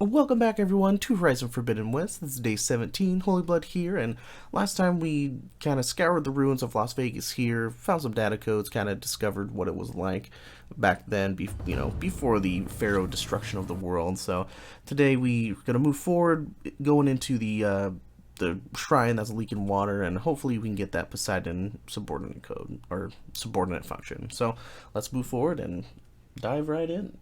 Welcome back, everyone, to Horizon Forbidden West. This is day 17, Holy Blood here, and last time we kind of scoured the ruins of Las Vegas here, found some data codes, kind of discovered what it was like back then, before the Pharaoh destruction of the world. So today we're going to move forward, going into the shrine that's leaking water, and hopefully we can get that Poseidon subordinate code, or subordinate function. So let's move forward and dive right in.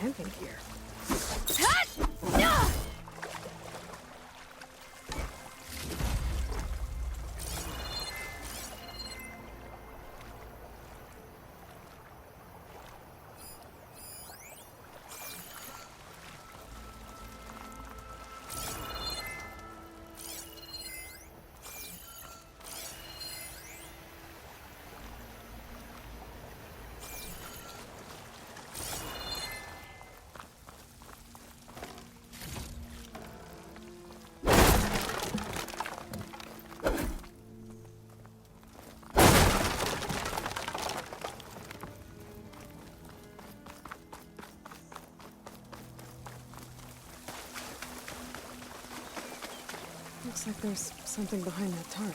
Camping gear. Looks like there's something behind that tarp.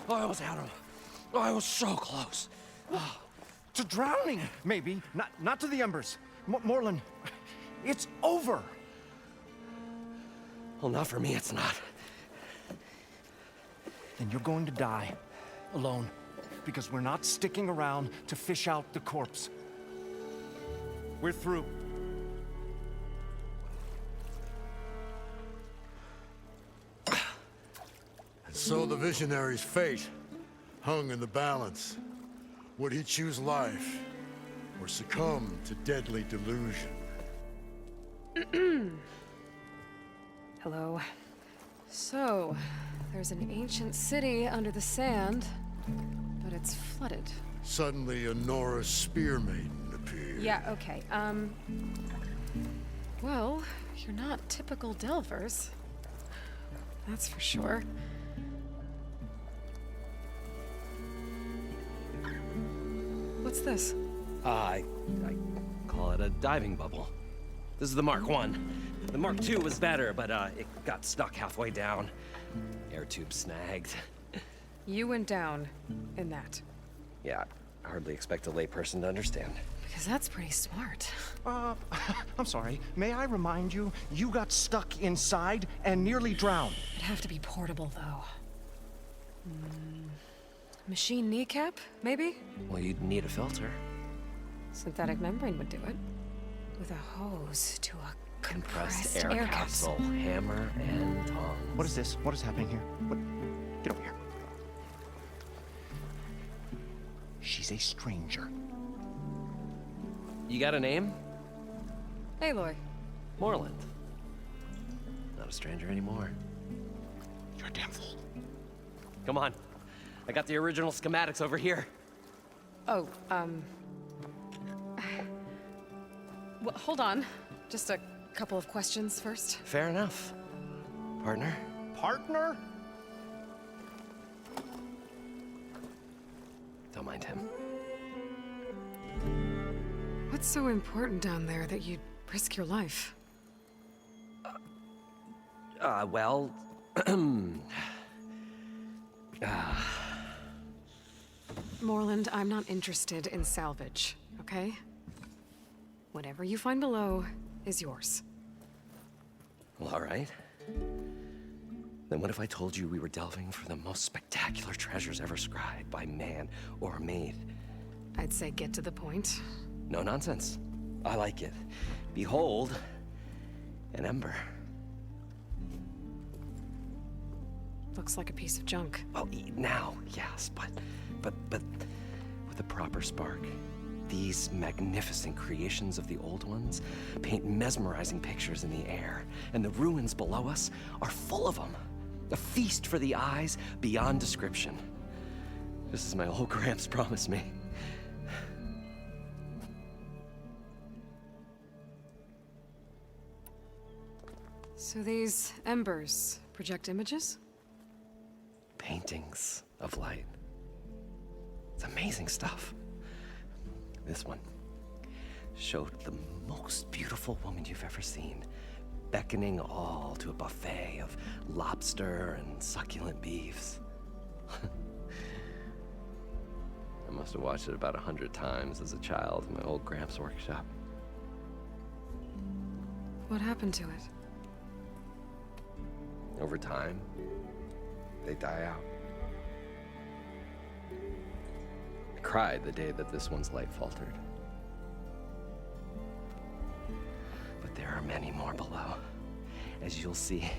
I almost had him. I was so close. To drowning, maybe. Not to the embers. Moreland, it's over. Well, not for me, it's not. Then you're going to die. Alone. Because we're not sticking around to fish out the corpse. We're through. So the visionary's fate hung in the balance. Would he choose life or succumb to deadly delusion? Hello. So, there's an ancient city under the sand, but it's flooded. Suddenly a Norse spear maiden appeared. Yeah, okay. Well, you're not typical Delvers. That's for sure. What's this? I call it a diving bubble. This is the Mark 1. The Mark 2 was better, but it got stuck halfway down. Air tube snagged. You went down in that. Yeah, I hardly expect a layperson to understand. Because that's pretty smart. I'm sorry. May I remind you, you got stuck inside and nearly drowned. It'd have to be portable, though. Machine kneecap, maybe? Well, you'd need a filter. Synthetic membrane would do it. With a hose to a Compressed air capsule, hammer, and tongs. What is this? What is happening here? What? Get over here. She's a stranger. You got a name? Aloy. Moreland. Not a stranger anymore. a damn fool. Come on. I got the original schematics over here. Oh, well, hold on. Just a couple of questions first. Fair enough. Partner? Partner? Don't mind him. What's so important down there that you'd risk your life? Well... Moreland, I'm not interested in salvage, okay? Whatever you find below is yours. Well, all right. Then what if I told you we were delving for the most spectacular treasures ever scribed by man or maid? I'd say get to the point. No nonsense. I like it. Behold, an ember. Looks like a piece of junk. Well, now, yes, but with a proper spark. These magnificent creations of the old ones paint mesmerizing pictures in the air, and the ruins below us are full of them. A feast for the eyes beyond description. Just as my old Gramps promised me. So these embers project images? Paintings of light. It's amazing stuff. This one showed the most beautiful woman you've ever seen, beckoning all to a buffet of lobster and succulent beefs. I must have watched it about 100 times as a child in my old Gramps' workshop. What happened to it? Over time, they die out. I cried the day that this one's light faltered. But there are many more below, as you'll see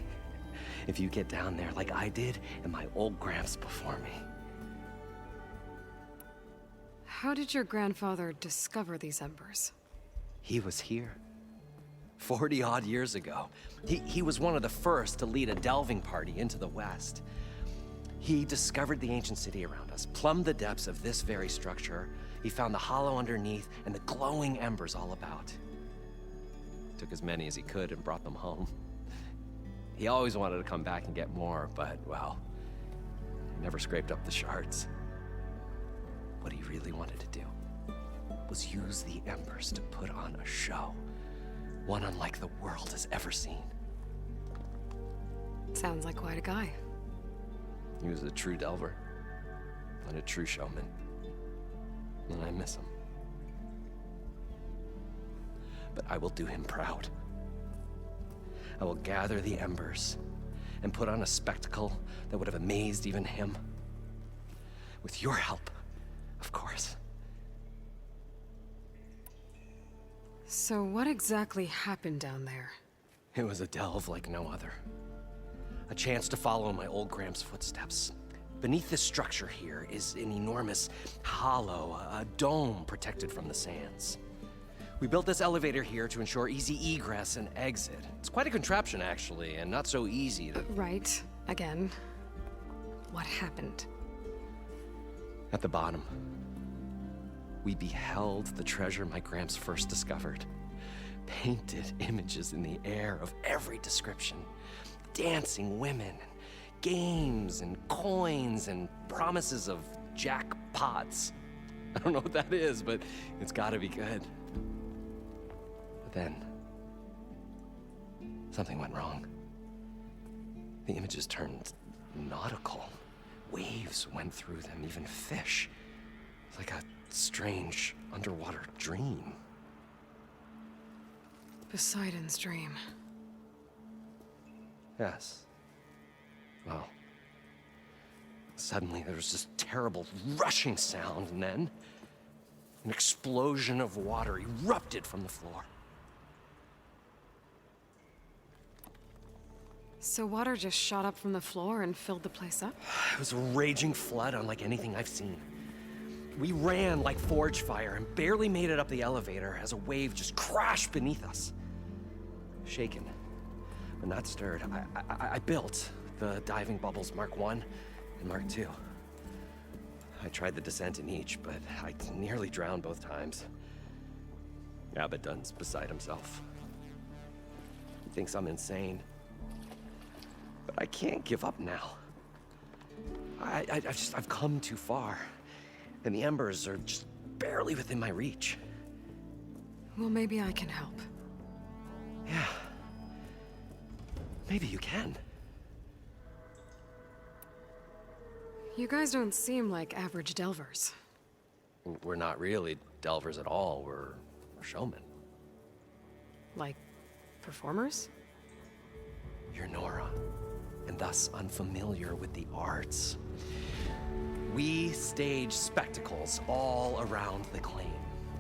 if you get down there like I did and my old Gramps before me. How did your grandfather discover these embers? He was here 40-odd years ago. He was one of the first to lead a delving party into the West. He discovered the ancient city around us, plumbed the depths of this very structure. He found the hollow underneath and the glowing embers all about. Took as many as he could and brought them home. He always wanted to come back and get more, but, well, he never scraped up the shards. What he really wanted to do was use the embers to put on a show, one unlike the world has ever seen. Sounds like quite a guy. He was a true delver and a true showman, and I miss him. But I will do him proud. I will gather the embers and put on a spectacle that would have amazed even him. With your help, of course. So what exactly happened down there? It was a delve like no other. A chance to follow my old Gramps' footsteps. Beneath this structure here is an enormous hollow, a dome protected from the sands. We built this elevator here to ensure easy egress and exit. It's quite a contraption, actually, and not so easy to... Right. Again. What happened? At the bottom, we beheld the treasure my Gramps first discovered. Painted images in the air of every description. Dancing women, and games, and coins, and promises of jackpots. I don't know what that is, but it's gotta be good. But then, something went wrong. The images turned nautical. Waves went through them, even fish. It's like a strange underwater dream. Poseidon's dream. Yes. Well, suddenly there was this terrible rushing sound, and then an explosion of water erupted from the floor. So water just shot up from the floor and filled the place up? It was a raging flood unlike anything I've seen. We ran like forge fire and barely made it up the elevator as a wave just crashed beneath us. Shaken, but not stirred, I built the diving bubbles Mark 1 and Mark 2. I tried the descent in each, but I nearly drowned both times. Abaddon's beside himself. He thinks I'm insane. But I can't give up now. I've come too far. And the embers are just barely within my reach. Well, maybe I can help. Yeah. Maybe you can. You guys don't seem like average delvers. We're not really delvers at all. We're showmen. Like, performers? You're Nora, and thus unfamiliar with the arts. We stage spectacles all around the claim.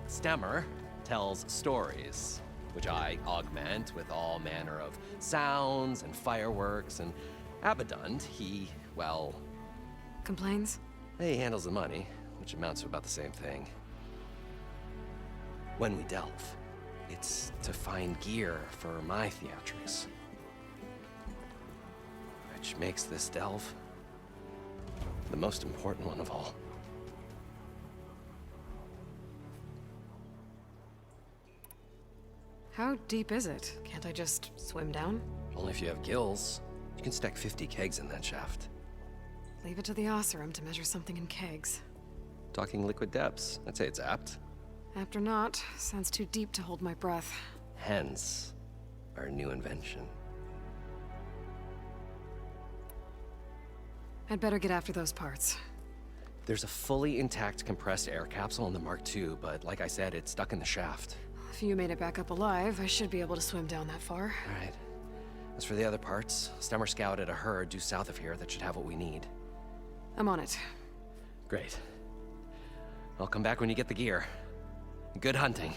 Stemmer tells stories, which I augment with all manner of sounds and fireworks, and Abaddon, he, well... Complains? He handles the money, which amounts to about the same thing. When we delve, it's to find gear for my theatrics. Which makes this delve the most important one of all. How deep is it? Can't I just swim down? Only if you have gills. You can stack 50 kegs in that shaft. Leave it to the Osserum to measure something in kegs. Talking liquid depths, I'd say it's apt. Apt or not, sounds too deep to hold my breath. Hence, our new invention. I'd better get after those parts. There's a fully intact compressed air capsule in the Mark II, but like I said, it's stuck in the shaft. If you made it back up alive, I should be able to swim down that far. All right. As for the other parts, Stemmer scouted a herd due south of here that should have what we need. I'm on it. Great. I'll come back when you get the gear. Good hunting.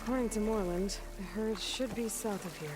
According to Moreland, the herd should be south of here.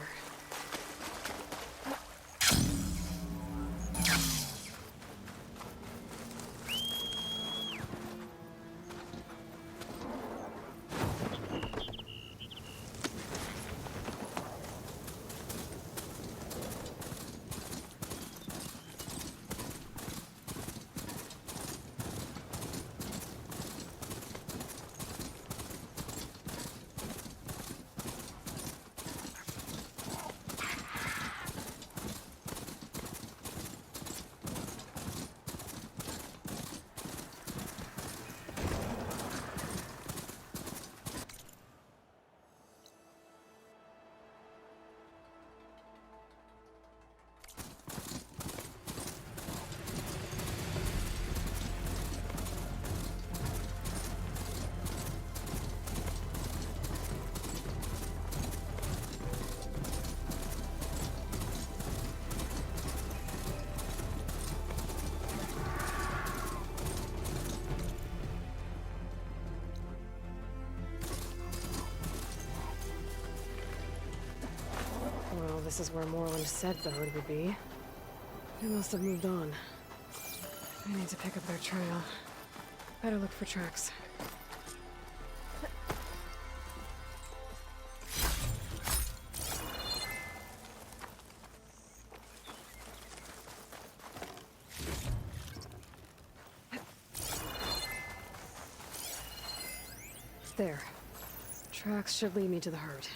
Well, this is where Moreland said the herd would be. They must have moved on. I need to pick up their trail. Better look for tracks. There. Tracks should lead me to the herd.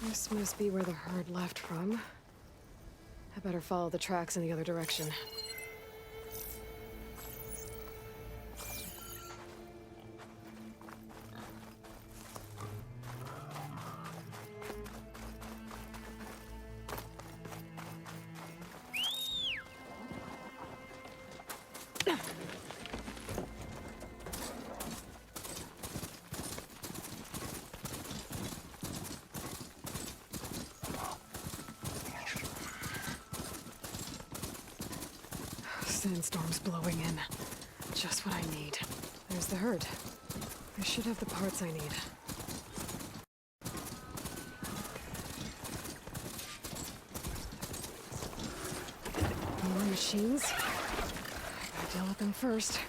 This must be where the herd left from. I better follow the tracks in the other direction. Sandstorm's blowing in. Just what I need. There's the herd. I should have the parts I need. More machines. Gotta deal with them first.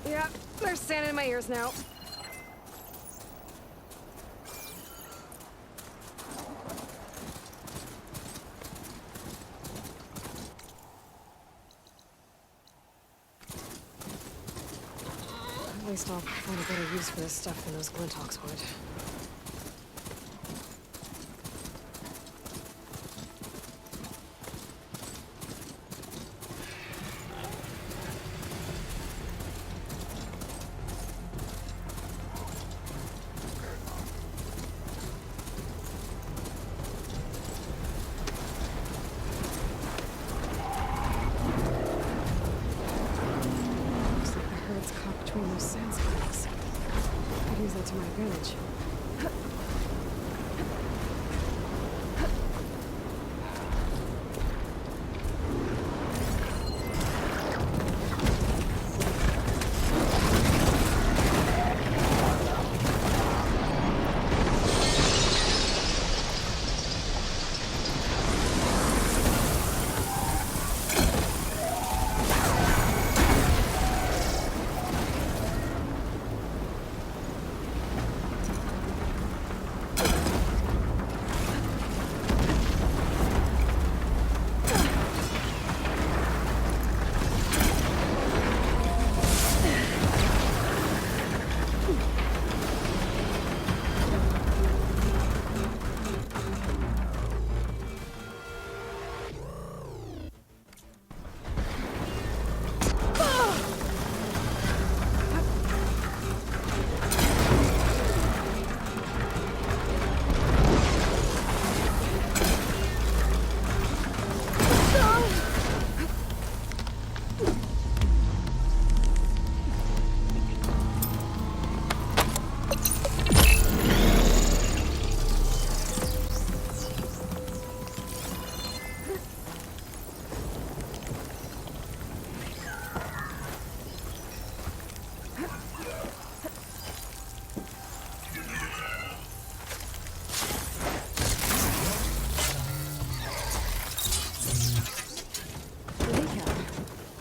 Yeah, they're standing in my ears now. At least I'll find a better use for this stuff than those Glinthawks would. Between those sand spikes. I could use that to my advantage.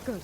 Good.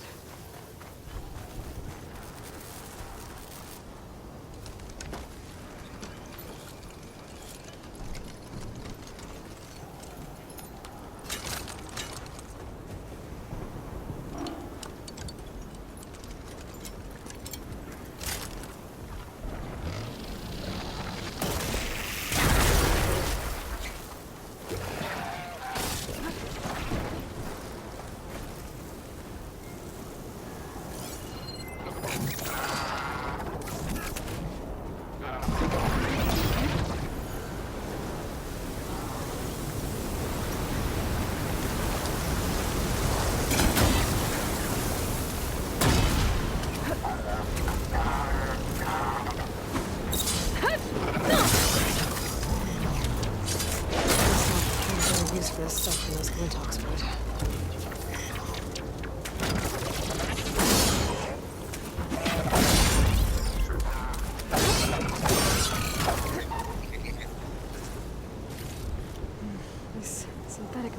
Use for this stuff in those Glinthawks would.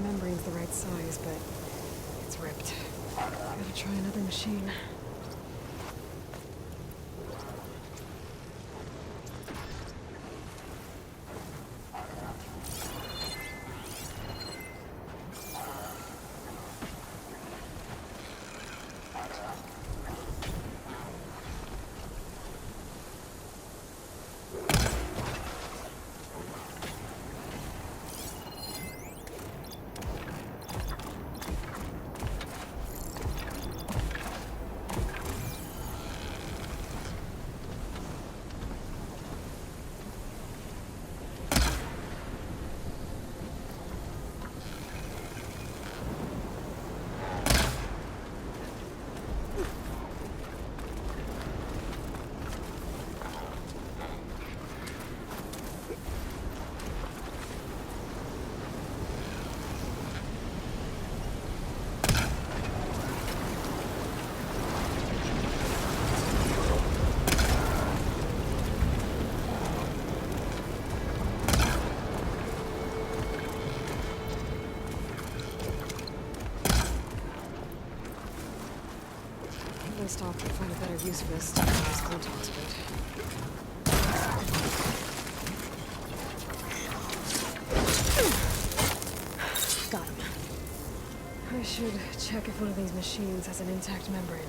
membrane's the right size, but it's ripped. Gotta try another machine. Stop and find a better use for this these contacts a bit. Got him. I should check if one of these machines has an intact membrane.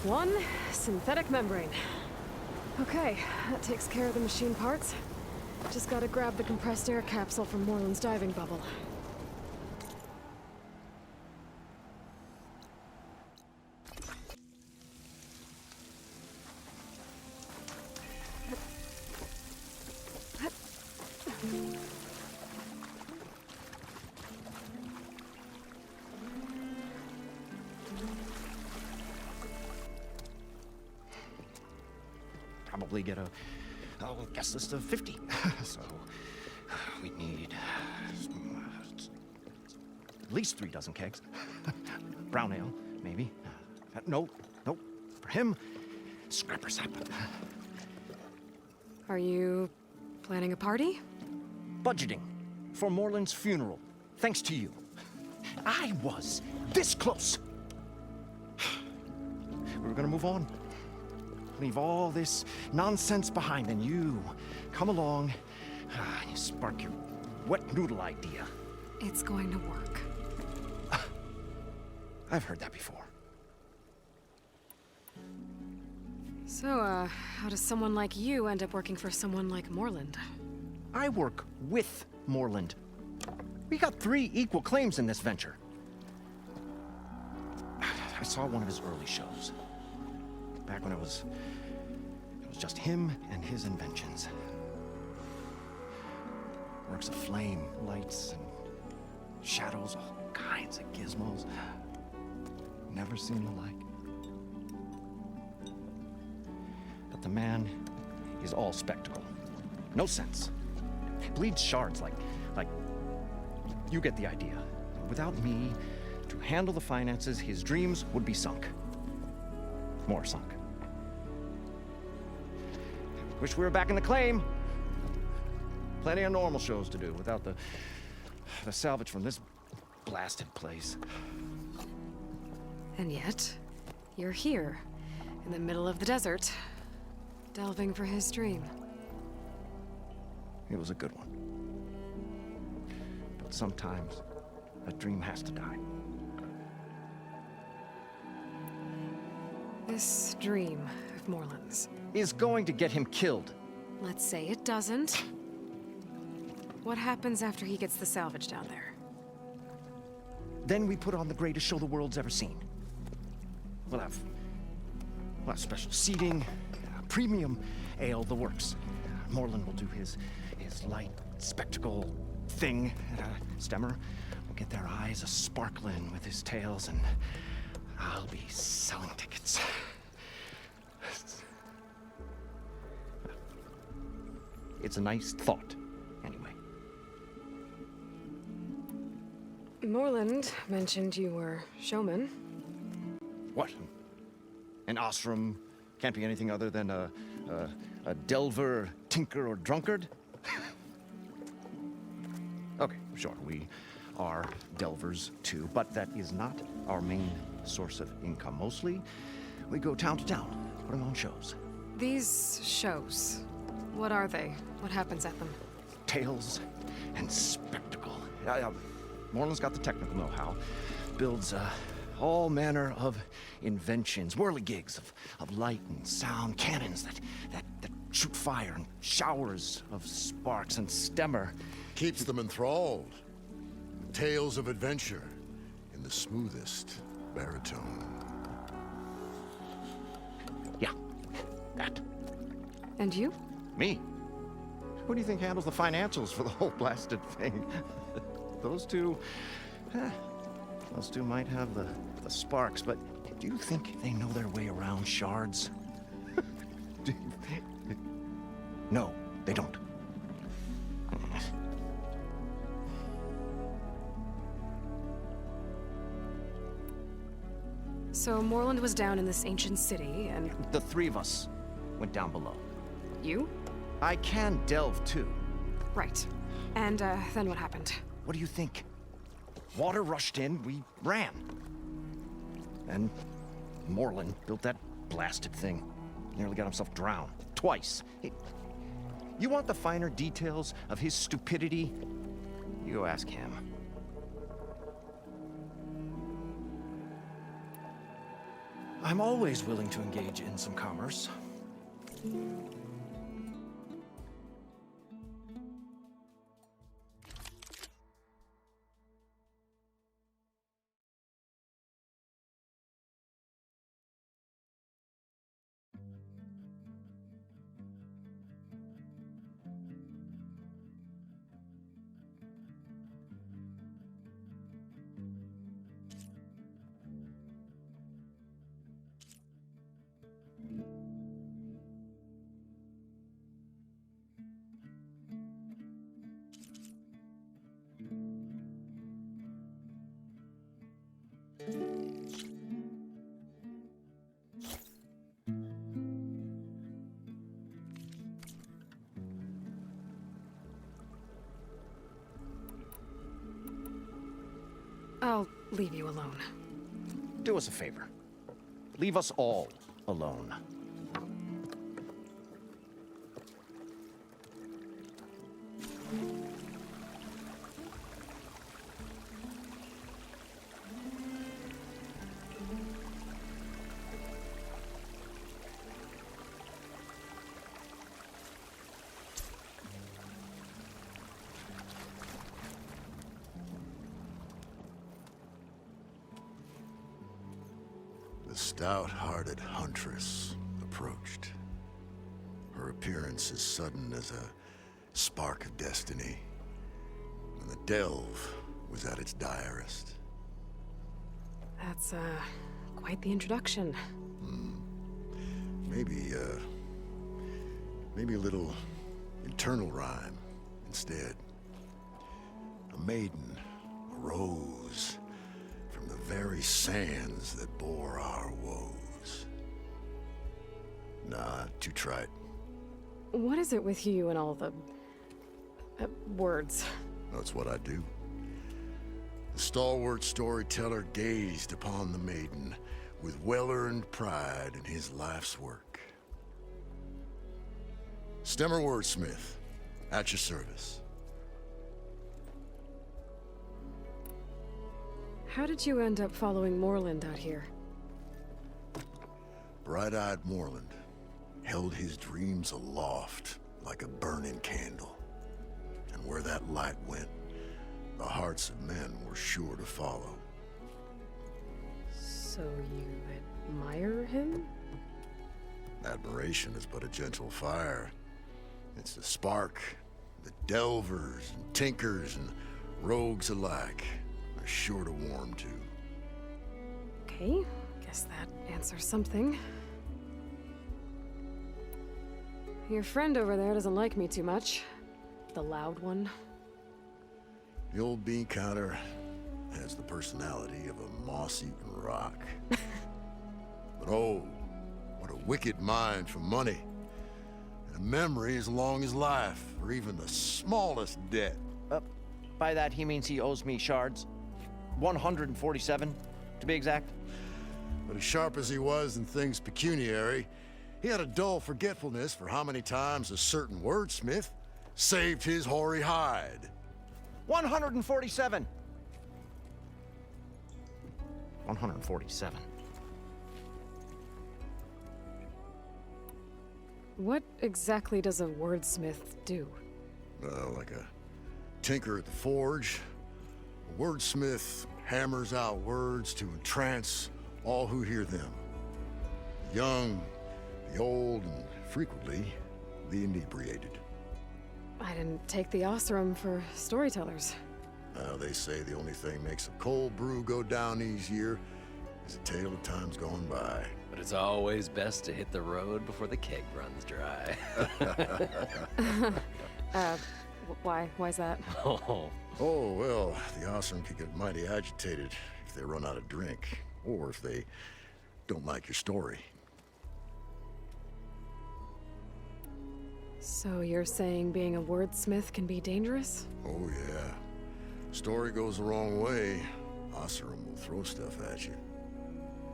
One synthetic membrane. Okay, that takes care of the machine parts. Just gotta grab the compressed air capsule from Moreland's diving bubble. Probably get a guest list of 50. So we need at least 3 dozen kegs. Brown ale, maybe. No, for him, scrapper sap. Are you planning a party? Budgeting for Moreland's funeral, thanks to you. I was this close. We were gonna move on. Leave all this nonsense behind, and you come along and you spark your wet noodle idea. It's going to work. I've heard that before. So, how does someone like you end up working for someone like Moreland? I work with Moreland. We got 3 equal claims in this venture. I saw one of his early shows. Back when it was just him and his inventions. Works of flame, lights, and shadows, all kinds of gizmos. Never seen the like. But the man is all spectacle. No sense. Bleeds shards like you get the idea. Without me to handle the finances, his dreams would be sunk. More sunk. Wish we were back in the claim. Plenty of normal shows to do without the salvage from this blasted place. And yet, you're here, in the middle of the desert, delving for his dream. It was a good one. But sometimes, a dream has to die. This dream of Moreland's. Is going to get him killed. Let's say it doesn't. What happens after he gets the salvage down there? Then we put on the greatest show the world's ever seen. We'll have special seating, premium ale, the works. Moreland will do his light spectacle thing. Stemmer will get their eyes a-sparkling with his tales, and I'll be selling tickets. It's a nice thought, anyway. Morland mentioned you were showman. What? An Osram can't be anything other than a delver, tinker, or drunkard? Okay, sure, we are delvers too, but that is not our main source of income. Mostly, we go town to town, putting on shows. These shows, what are they? What happens at them? Tales and spectacle. Moreland's got the technical know-how. Builds all manner of inventions, whirligigs of light and sound, cannons that shoot fire, and showers of sparks, and stemmer. Keeps them enthralled. Tales of adventure in the smoothest baritone. Yeah, that. And you? Me? Who do you think handles the financials for the whole blasted thing? Those two might have the sparks, but do you think they know their way around shards? No, they don't. So Morland was down in this ancient city, and The three of us went down below. you? I can delve too. Right. And then what happened? What do you think? Water rushed in, we ran. And Morland built that blasted thing. Nearly got himself drowned. Twice. You want the finer details of his stupidity? You go ask him. I'm always willing to engage in some commerce. I'll leave you alone. Do us a favor. Leave us all alone. The stout-hearted huntress approached. Her appearance as sudden as a spark of destiny, when the delve was at its direst. That's, quite the introduction. Maybe a little internal rhyme instead. A maiden arose from the very sands that bore our woes. Nah, too trite. What is it with you and all the... words? That's what I do. The stalwart storyteller gazed upon the maiden with well-earned pride in his life's work. Stemmer wordsmith, at your service. How did you end up following Morland out here? Bright-eyed Moreland held his dreams aloft like a burning candle. And where that light went, the hearts of men were sure to follow. So you admire him? Admiration is but a gentle fire. It's the spark that delvers and tinkers and rogues alike are sure to warm to. Okay, guess that answers something. Your friend over there doesn't like me too much. The loud one. The old bean counter has the personality of a moss-eaten rock. But oh, what a wicked mind for money. And a memory as long as life, or even the smallest debt. By that, he means he owes me shards. 147, to be exact. But as sharp as he was in things pecuniary, he had a dull forgetfulness for how many times a certain wordsmith saved his hoary hide. 147! 147. What exactly does a wordsmith do? Like a tinker at the forge, a wordsmith hammers out words to entrance all who hear them. The young, the old, and frequently the inebriated. I didn't take the Osram for storytellers. They say the only thing makes a cold brew go down easier is a tale of times gone by. But it's always best to hit the road before the keg runs dry. Why's that? Oh, Oh, well, the Osram could get mighty agitated if they run out of drink, or if they don't like your story. So you're saying being a wordsmith can be dangerous? Oh, yeah. Story goes the wrong way, Osram will throw stuff at you.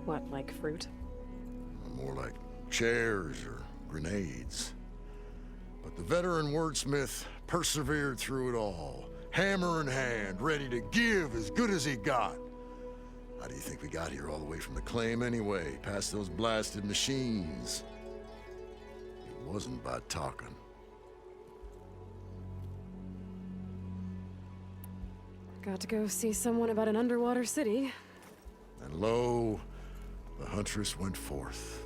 What, like fruit? More like chairs or grenades. But the veteran wordsmith persevered through it all, hammer in hand, ready to give as good as he got. How do you think we got here all the way from the claim anyway, past those blasted machines? It wasn't by talking. Got to go see someone about an underwater city. And lo, the huntress went forth.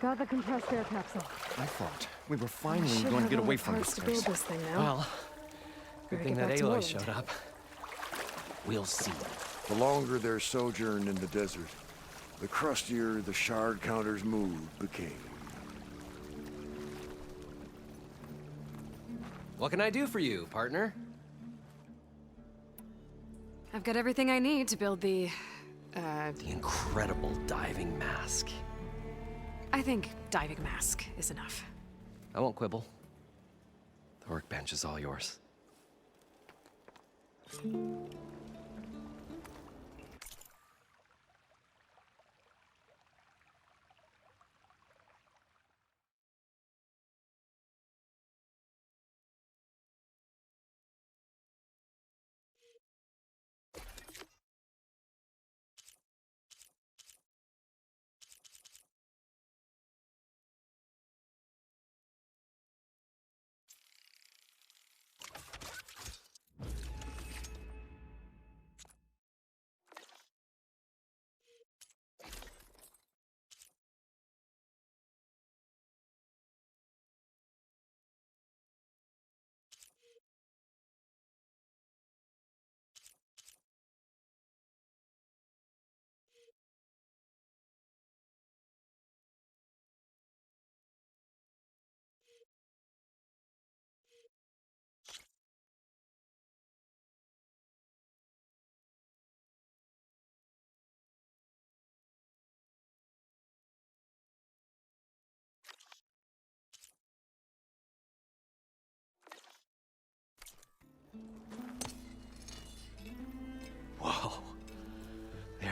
Got the compressed air capsule. I thought we were finally Should going to have get all away the from parts this to build place. this thing now. well, good Better thing get that back to Aloy Morland. showed up. We'll see. The longer their sojourn in the desert, the crustier the shard counter's mood became. What can I do for you, partner? I've got everything I need to build the The incredible diving mask. I think diving mask is enough. I won't quibble. The workbench is all yours.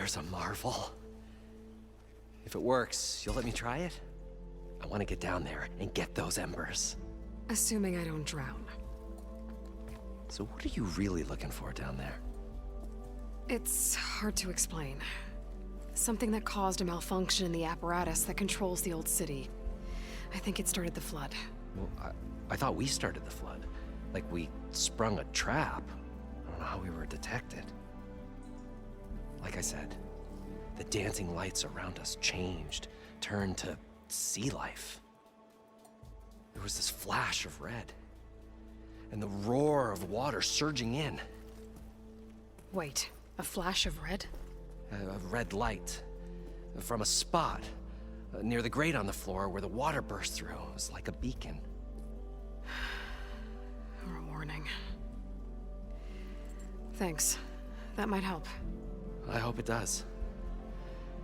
fire's a marvel. If it works, you'll let me try it? I want to get down there and get those embers. Assuming I don't drown. So what are you really looking for down there? It's hard to explain. Something that caused a malfunction in the apparatus that controls the old city. I think it started the flood. Well, I thought we started the flood. Like we sprung a trap. I don't know how we were detected. Like I said, the dancing lights around us changed, turned to sea life. There was this flash of red, and the roar of water surging in. Wait, a flash of red? A red light from a spot near the grate on the floor where the water burst through. It was like a beacon. Or a warning. Thanks. That might help. I hope it does.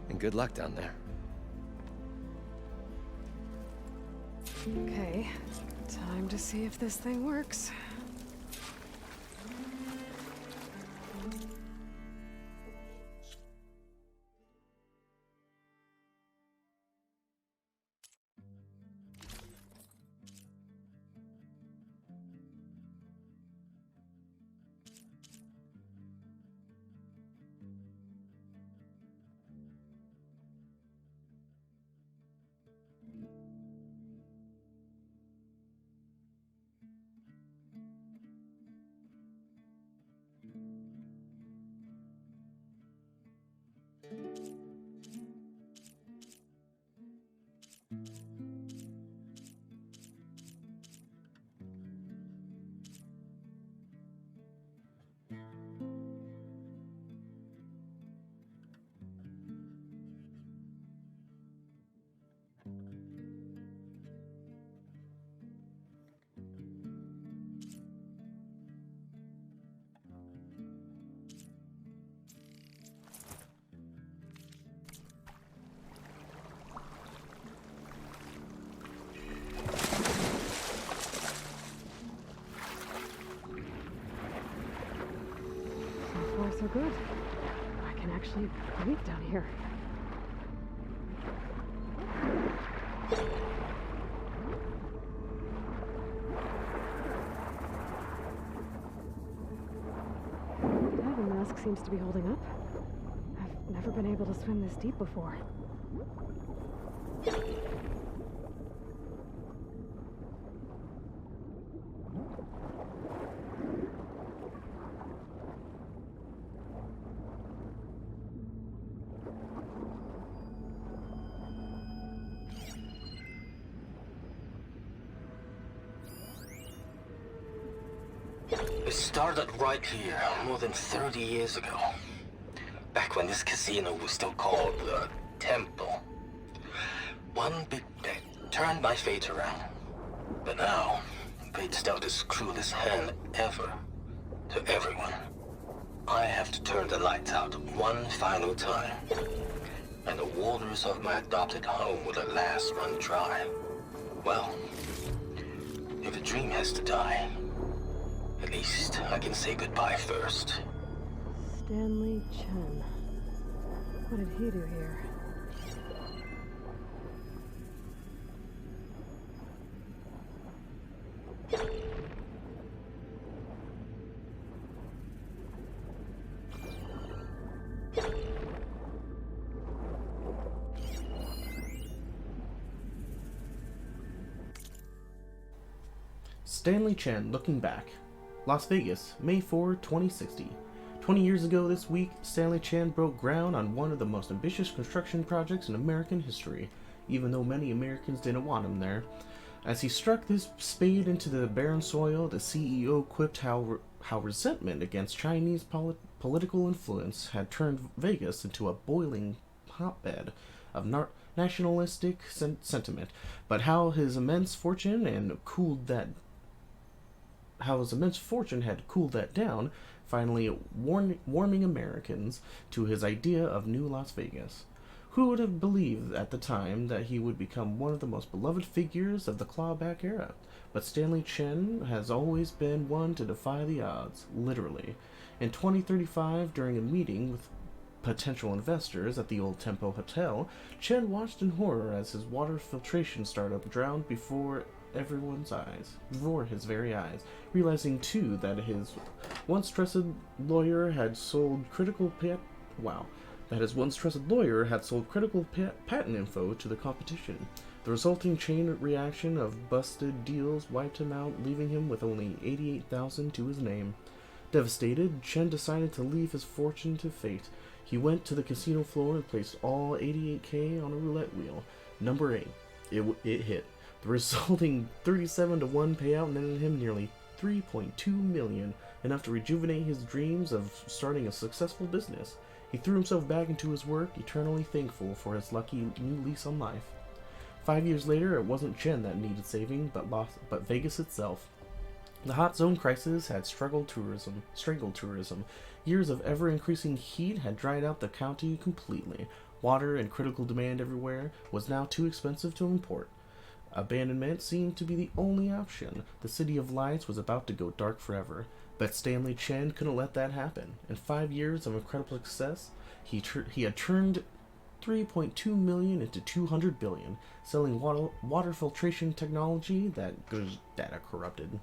And good luck down there. Okay, time to see if this thing works. So good. I can actually breathe down here. Diving mask seems to be holding up. I've never been able to swim this deep before. It started right here, more than 30 years ago. Back when this casino was still called the Temple. One big bet turned my fate around. But now, fate's dealt its cruelest hand ever to everyone. I have to turn the lights out one final time. And the waters of my adopted home will at last run dry. Well, if a dream has to die, at least I can say goodbye first. Stanley Chen. What did he do here? Stanley Chen looking back. Las Vegas, May 4, 2060. 20 years ago this week, Stanley Chen broke ground on one of the most ambitious construction projects in American history, even though many Americans didn't want him there. As he struck his spade into the barren soil, the CEO quipped how resentment against Chinese political influence had turned Vegas into a boiling hotbed of nationalistic sentiment, but how his immense fortune had cooled that down, finally warming Americans to his idea of New Las Vegas. Who would have believed at the time that he would become one of the most beloved figures of the clawback era? But Stanley Chen has always been one to defy the odds, literally. In 2035, during a meeting with potential investors at the old Tempo Hotel, Chen watched in horror as his water filtration startup drowned before his very eyes, realizing too that his once trusted lawyer had sold critical patent info to the competition. The resulting chain reaction of busted deals wiped him out, leaving him with only 88,000 to his name. Devastated, Chen decided to leave his fortune to fate. He went to the casino floor and placed all 88K on a roulette wheel. Number 8. It hit. The resulting 37-1 payout netted him nearly 3.2 million, enough to rejuvenate his dreams of starting a successful business. He threw himself back into his work, eternally thankful for his lucky new lease on life. 5 years later, it wasn't Chen that needed saving, but Vegas itself. The hot zone crisis had strangled tourism. Years of ever-increasing heat had dried out the county completely. Water, in critical demand everywhere, was now too expensive to import. Abandonment seemed to be the only option. The City of Lights was about to go dark forever. But Stanley Chen couldn't let that happen. In 5 years of incredible success, he had turned 3.2 million into 200 billion, selling water filtration technology that goes data corrupted.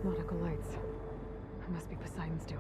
Nautical lights. It must be Poseidon's doing.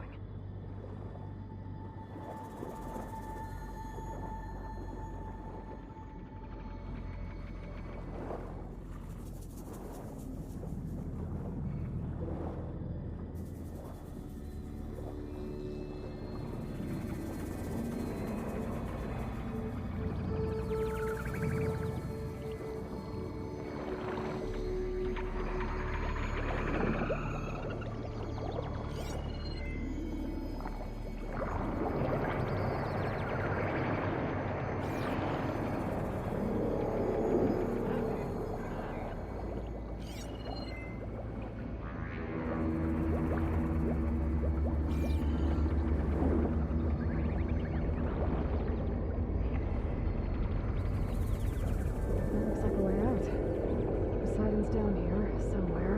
Down here, somewhere.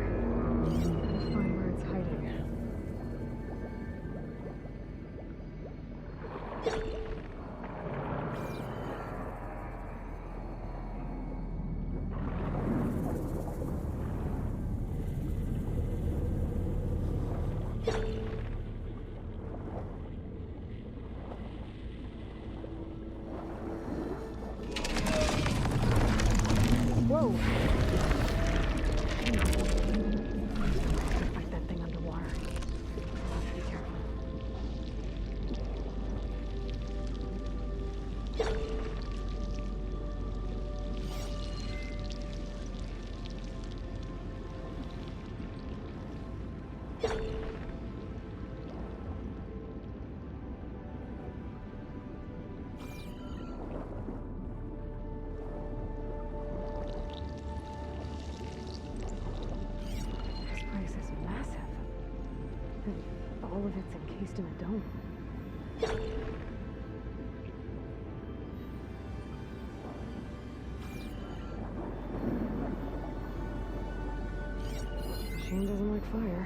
Gotta find where it's hiding. Whoa! Fight that thing underwater. I'll have to be careful. All of it's encased in a dome. Machine doesn't like fire.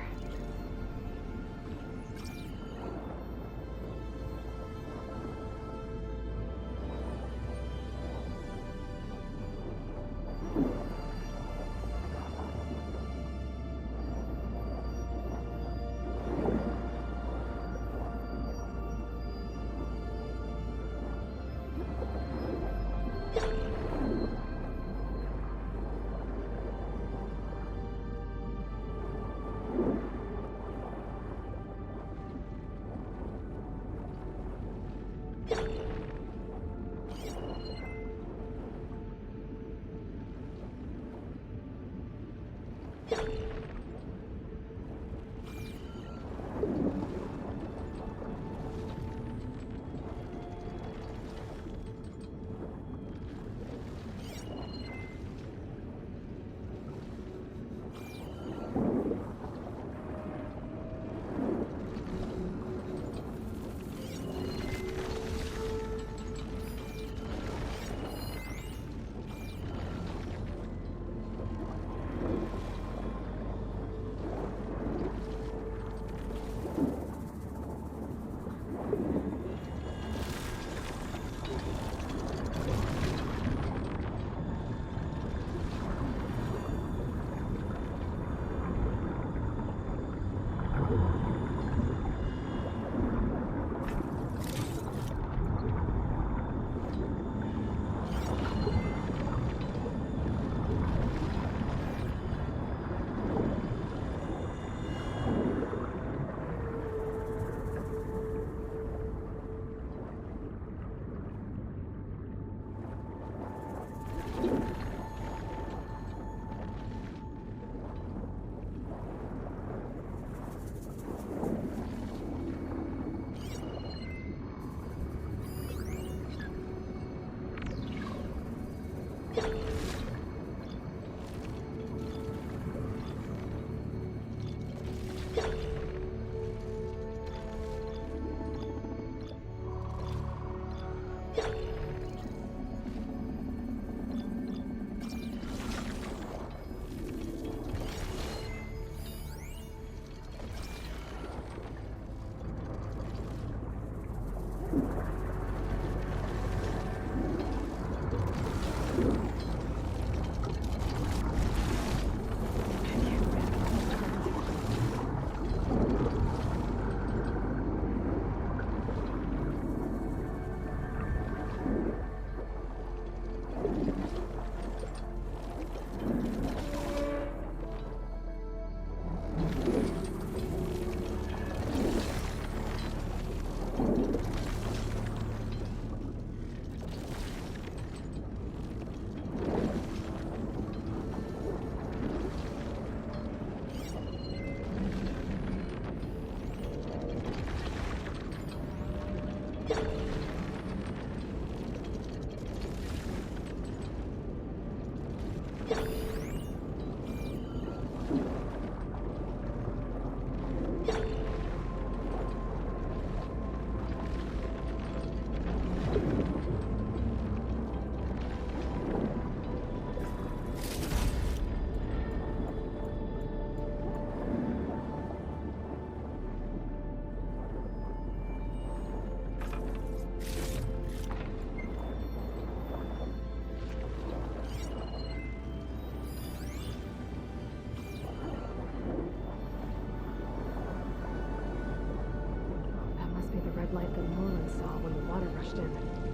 light that Moreland saw when the water rushed in.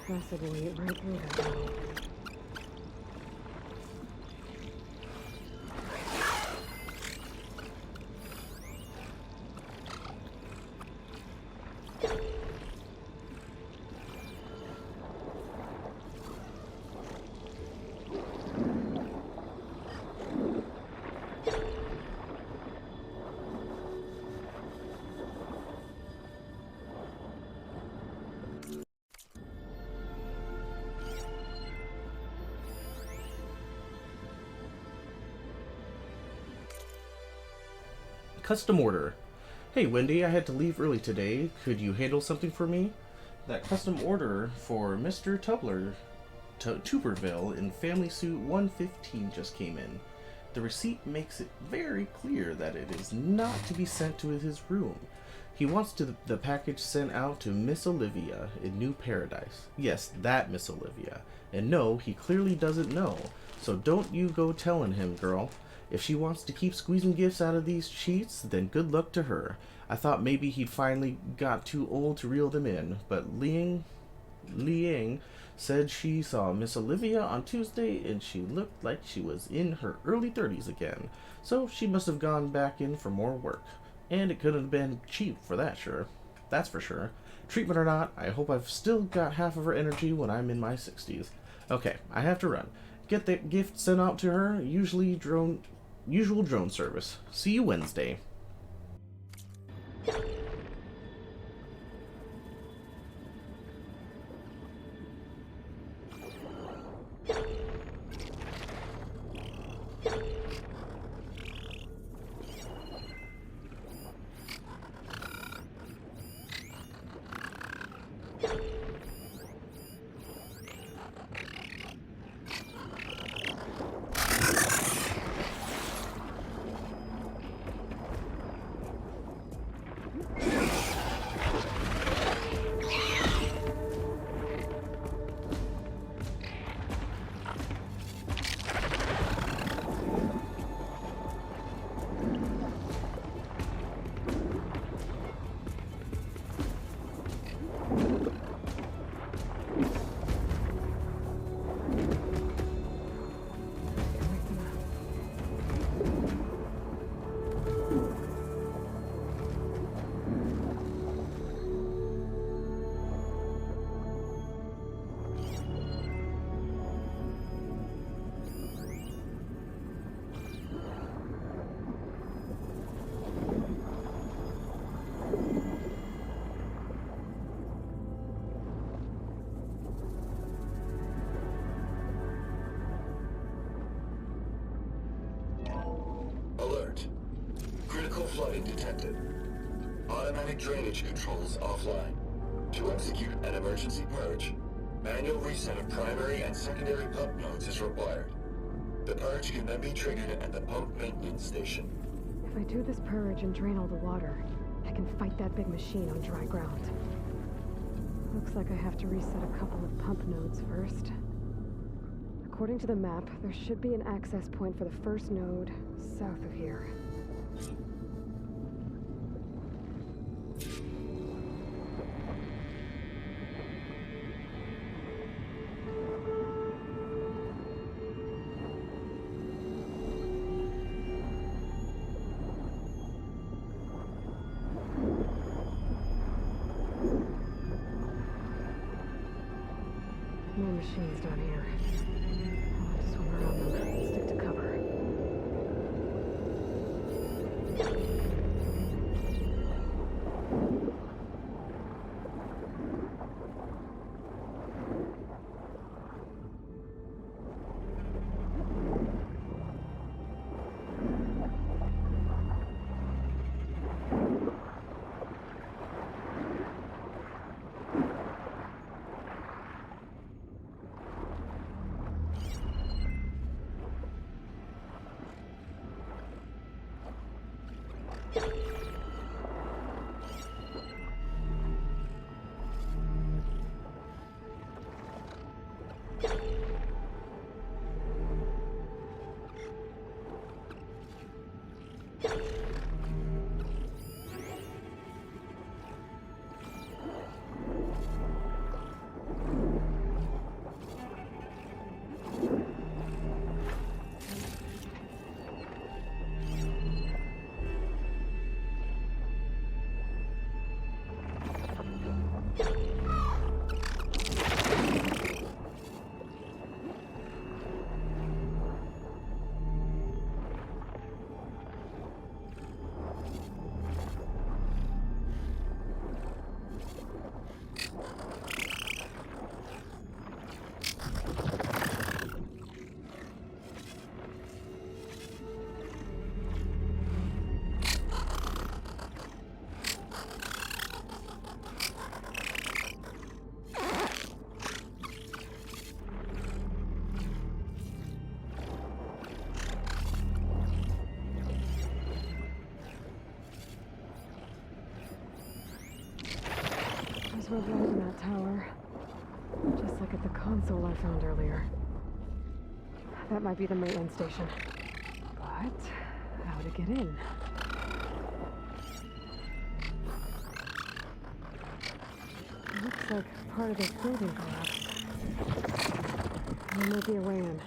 Possibly right through that wall. Custom order. Hey Wendy, I had to leave early today. Could you handle something for me? That custom order for Mr. Tuberville in Family Suite 115 just came in. The receipt makes it very clear that it is not to be sent to his room. He wants the package sent out to Miss Olivia in New Paradise. Yes, that Miss Olivia. And no, he clearly doesn't know. So don't you go telling him, girl. If she wants to keep squeezing gifts out of these sheets, then good luck to her. I thought maybe he'd finally got too old to reel them in, but Liang said she saw Miss Olivia on Tuesday and she looked like she was in her early 30s again, so she must have gone back in for more work. And it couldn't have been cheap for that, sure. That's for sure. Treatment or not, I hope I've still got half of her energy when I'm in my 60s. Okay, I have to run. Get that gift sent out to her, usual drone service. See you Wednesday. flooding detected. Automatic drainage controls offline. To execute an emergency purge, manual reset of primary and secondary pump nodes is required. The purge can then be triggered at the pump maintenance station. If I do this purge and drain all the water, I can fight that big machine on dry ground. Looks like I have to reset a couple of pump nodes first. According to the map, there should be an access point for the first node south of here. More machines down here. I'll have to swim around them. Stick to cover. There's no light in that tower. Just like at the console I found earlier. That might be the maintenance station. But how to get in? It looks like part of this building collapsed. There may be a way in.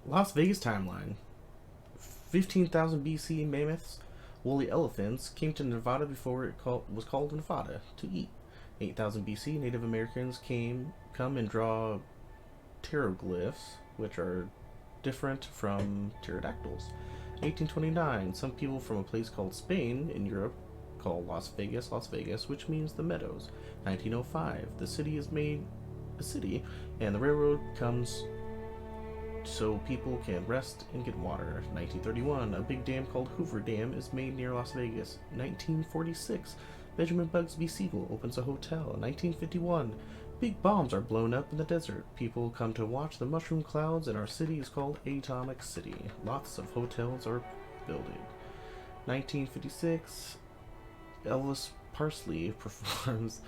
Las Vegas timeline. 15,000 BC, mammoths, woolly elephants came to Nevada before it was called Nevada to eat. 8,000 BC, Native Americans come and draw pteroglyphs, which are different from pterodactyls. 1829, some people from a place called Spain in Europe call Las Vegas, which means the meadows. 1905, the city is made a city, and the railroad comes so people can rest and get water. 1931, a big dam called Hoover Dam is made near Las Vegas. 1946, Benjamin Bugsby Siegel opens a hotel. 1951, big bombs are blown up in the desert. People come to watch the mushroom clouds, and our city is called Atomic City. Lots of hotels are building. 1956, Elvis Presley performs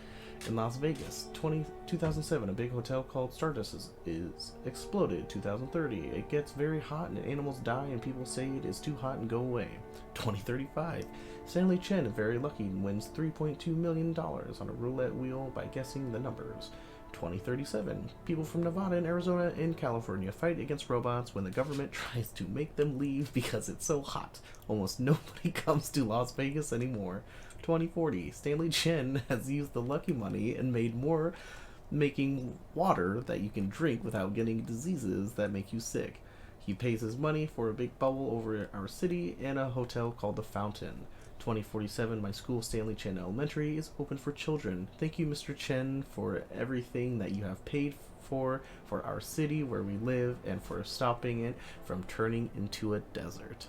In Las Vegas, 2007, a big hotel called Stardust is exploded. 2030, it gets very hot and animals die and people say it is too hot and go away. 2035, Stanley Chen is very lucky and wins $3.2 million on a roulette wheel by guessing the numbers. 2037, people from Nevada and Arizona and California fight against robots when the government tries to make them leave because it's so hot. Almost nobody comes to Las Vegas anymore. 2040, Stanley Chen has used the lucky money and made more, making water that you can drink without getting diseases that make you sick. He pays his money for a big bubble over our city and a hotel called the Fountain. 2047, my school, Stanley Chen Elementary, is open for children. Thank you, Mr. Chen, for everything that you have paid for our city where we live, and for stopping it from turning into a desert.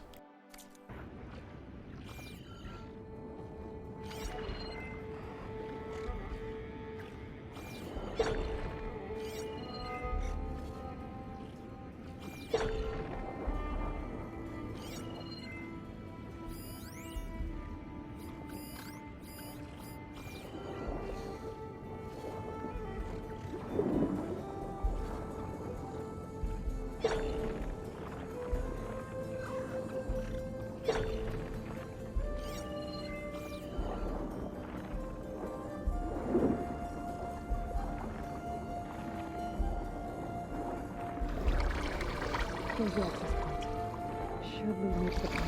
There's the access point. Should lead me to the back.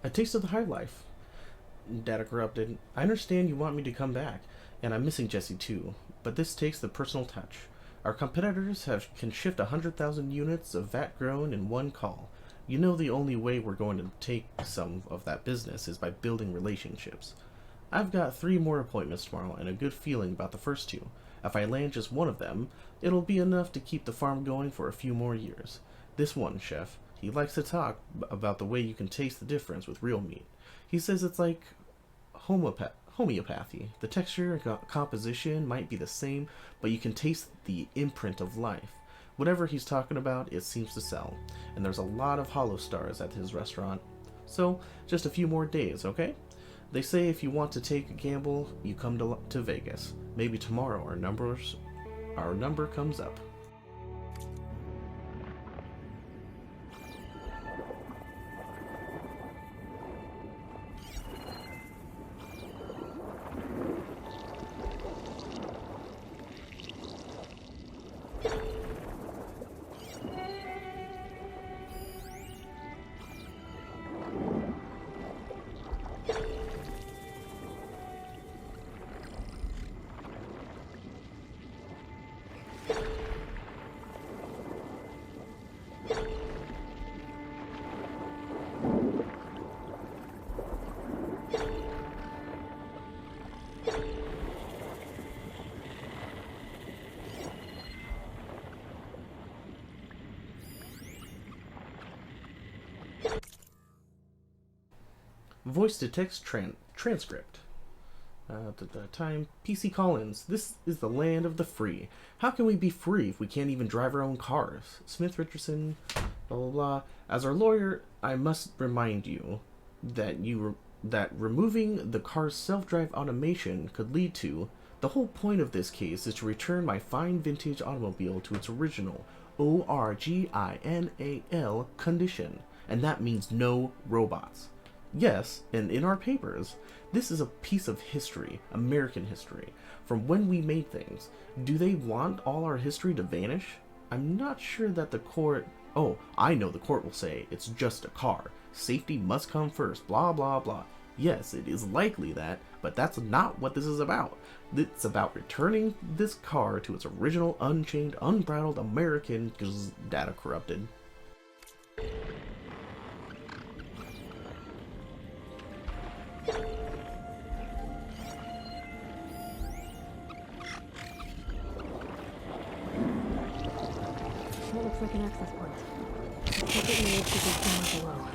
A taste of the high life. Data corrupted. I understand you want me to come back, and I'm missing Jesse too, but this takes the personal touch. Our competitors can shift 100,000 units of VAT grown in one call. You know the only way we're going to take some of that business is by building relationships. I've got 3 more appointments tomorrow and a good feeling about the first 2. If I land just one of them, it'll be enough to keep the farm going for a few more years. This one, chef, he likes to talk about the way you can taste the difference with real meat. He says it's like homeopathy. The texture and composition might be the same, but you can taste the imprint of life. Whatever he's talking about, it seems to sell. And there's a lot of hollow stars at his restaurant. So, just a few more days, okay? They say if you want to take a gamble, you come to Vegas. Maybe tomorrow our number comes up. Voice detects transcript. Time, PC Collins. This is the land of the free. How can we be free if we can't even drive our own cars? Smith Richardson, blah blah blah. As our lawyer, I must remind you that removing the car's self-drive automation could lead to. The whole point of this case is to return my fine vintage automobile to its original ORGINAL condition, and that means no robots. Yes, and in our papers, this is a piece of history, American history, from when we made things. Do they want all our history to vanish? I'm not sure that the court... Oh, I know the court will say it's just a car. Safety must come first, blah blah blah. Yes, it is likely that, but that's not what this is about. It's about returning this car to its original, unchained, unbridled American data corrupted. That looks like an access point. The second node should be somewhere below.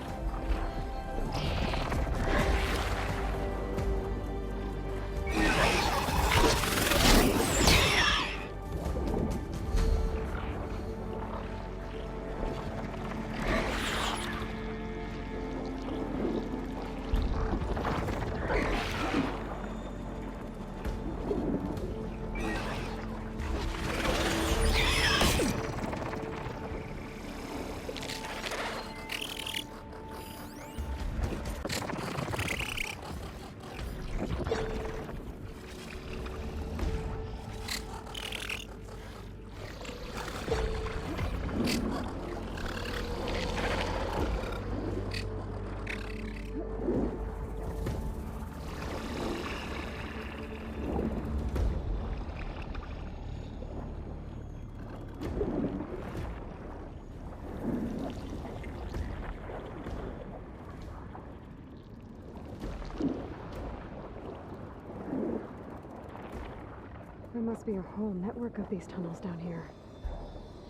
There must be a whole network of these tunnels down here.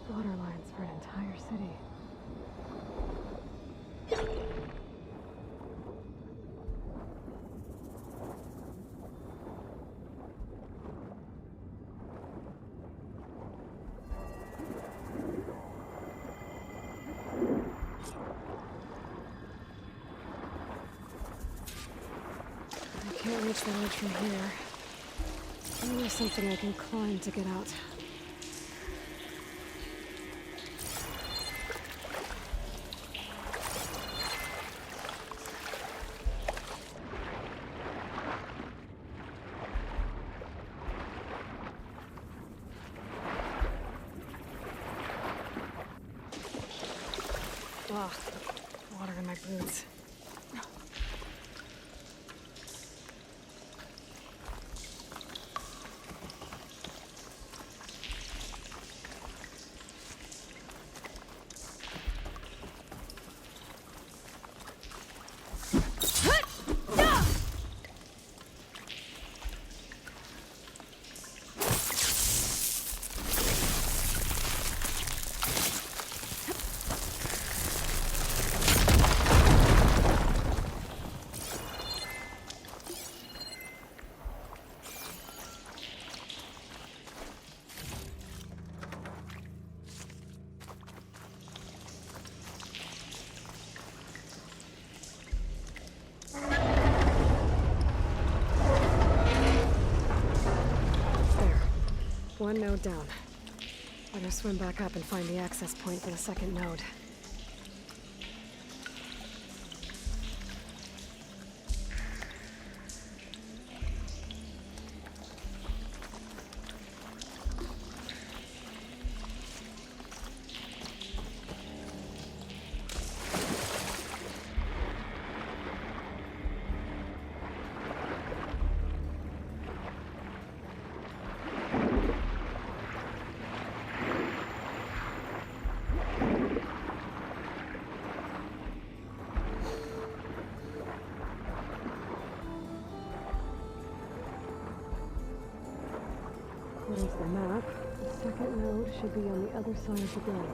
Water lines for an entire city. I can't reach the ledge from here. Maybe there's something I can climb to get out. Ugh, water in my boots. One node down. Better swim back up and find the access point for the second node. According to the map, the second node should be on the other side of the grid.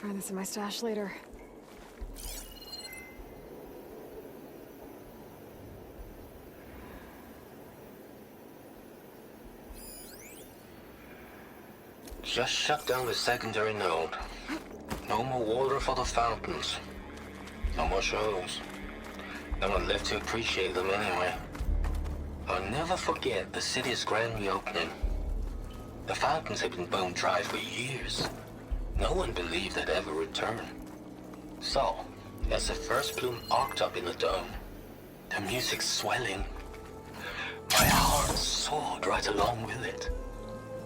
find this in my stash later. Just shut down the secondary node. No more water for the fountains. No more shows. No one left to appreciate them anyway. I'll never forget the city's grand reopening. The fountains had been bone dry for years. No one believed they'd ever return. So, as the first plume arced up in the dome, the music swelling, my heart soared right along with it.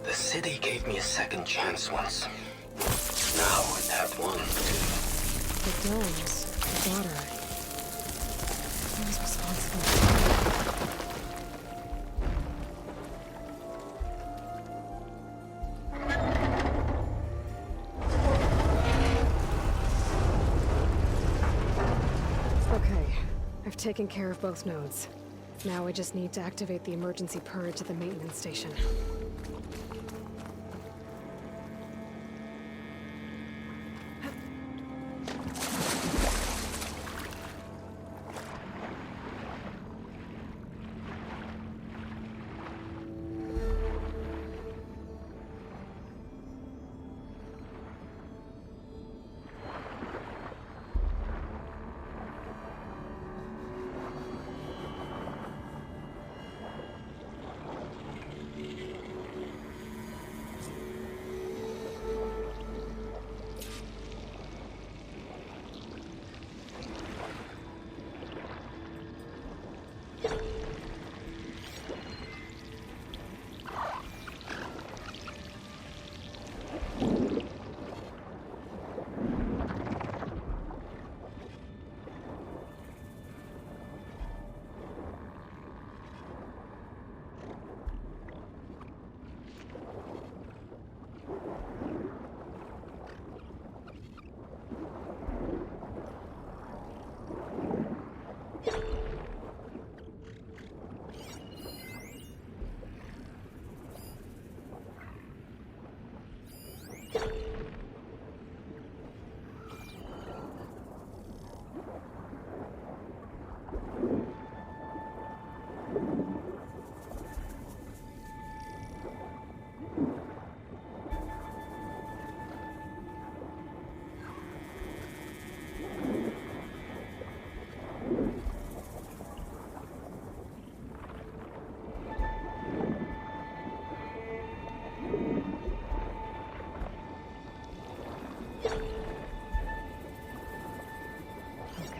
The city gave me a second chance once. Now it had one too. The domes, the water. Who's responsible? Okay, I've taken care of both nodes. Now I just need to activate the emergency purge at the maintenance station.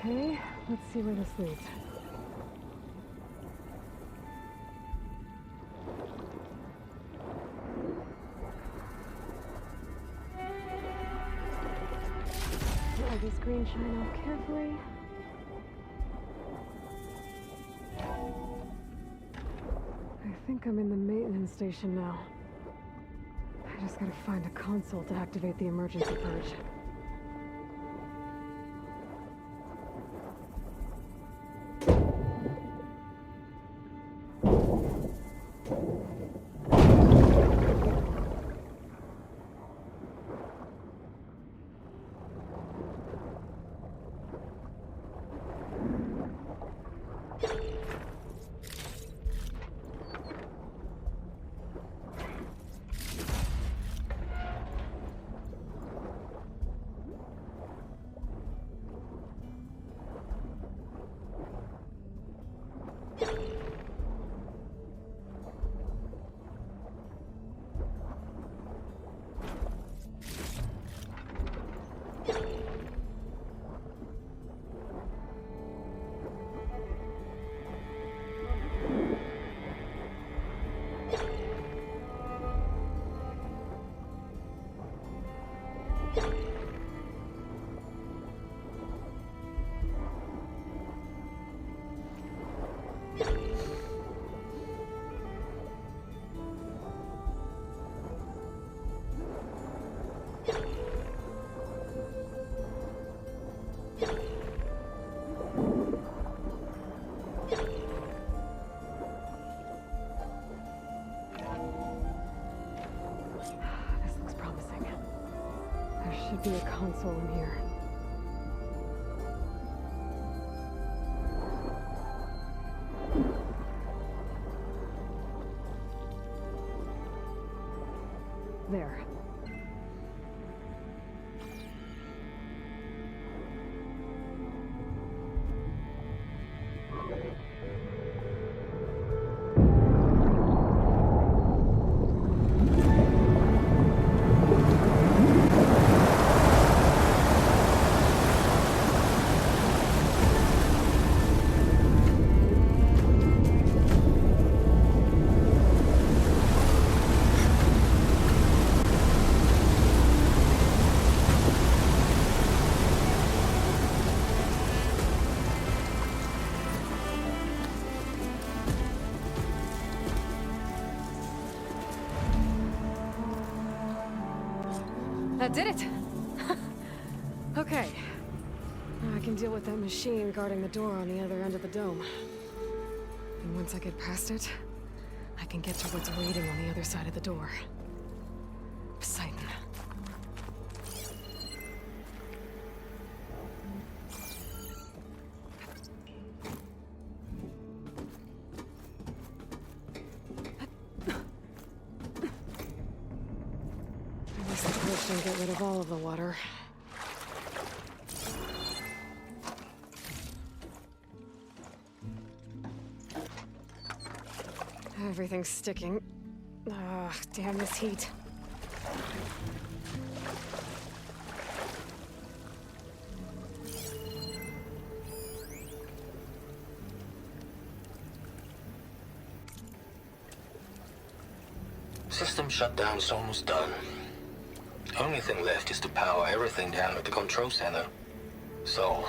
Okay, let's see where this leads. Let this green shine off carefully. I think I'm in the maintenance station now. I just gotta find a console to activate the emergency purge. should be a console in here. There. That did it! Okay. Now I can deal with that machine guarding the door on the other end of the dome. And once I get past it, I can get to what's waiting on the other side of the door. Poseidon. At least the torch didn't get rid of all of the water. Everything's sticking. Ah, damn this heat. System shutdown's almost done. Only thing left is to power everything down at the control center. So,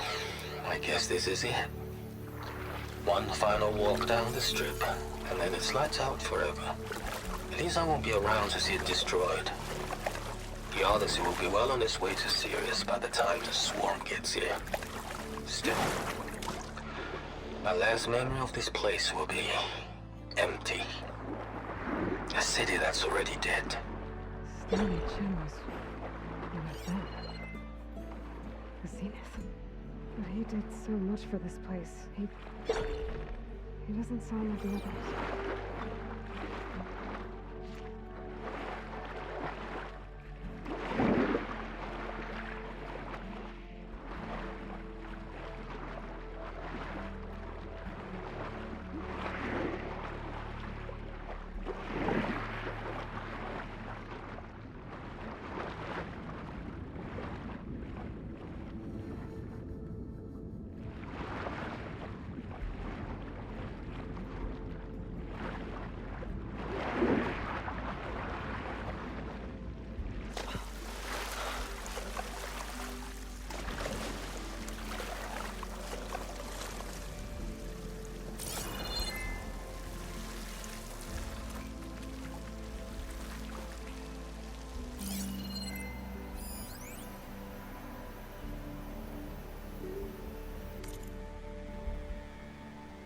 I guess this is it. One final walk down the strip, and then it's lights out forever. At least I won't be around to see it destroyed. The Odyssey will be well on its way to Sirius by the time the swarm gets here. Still, my last memory of this place will be empty. A city that's already dead. Stanley Chen was like that. The Zenith. But he did so much for this place. He doesn't sound like the others.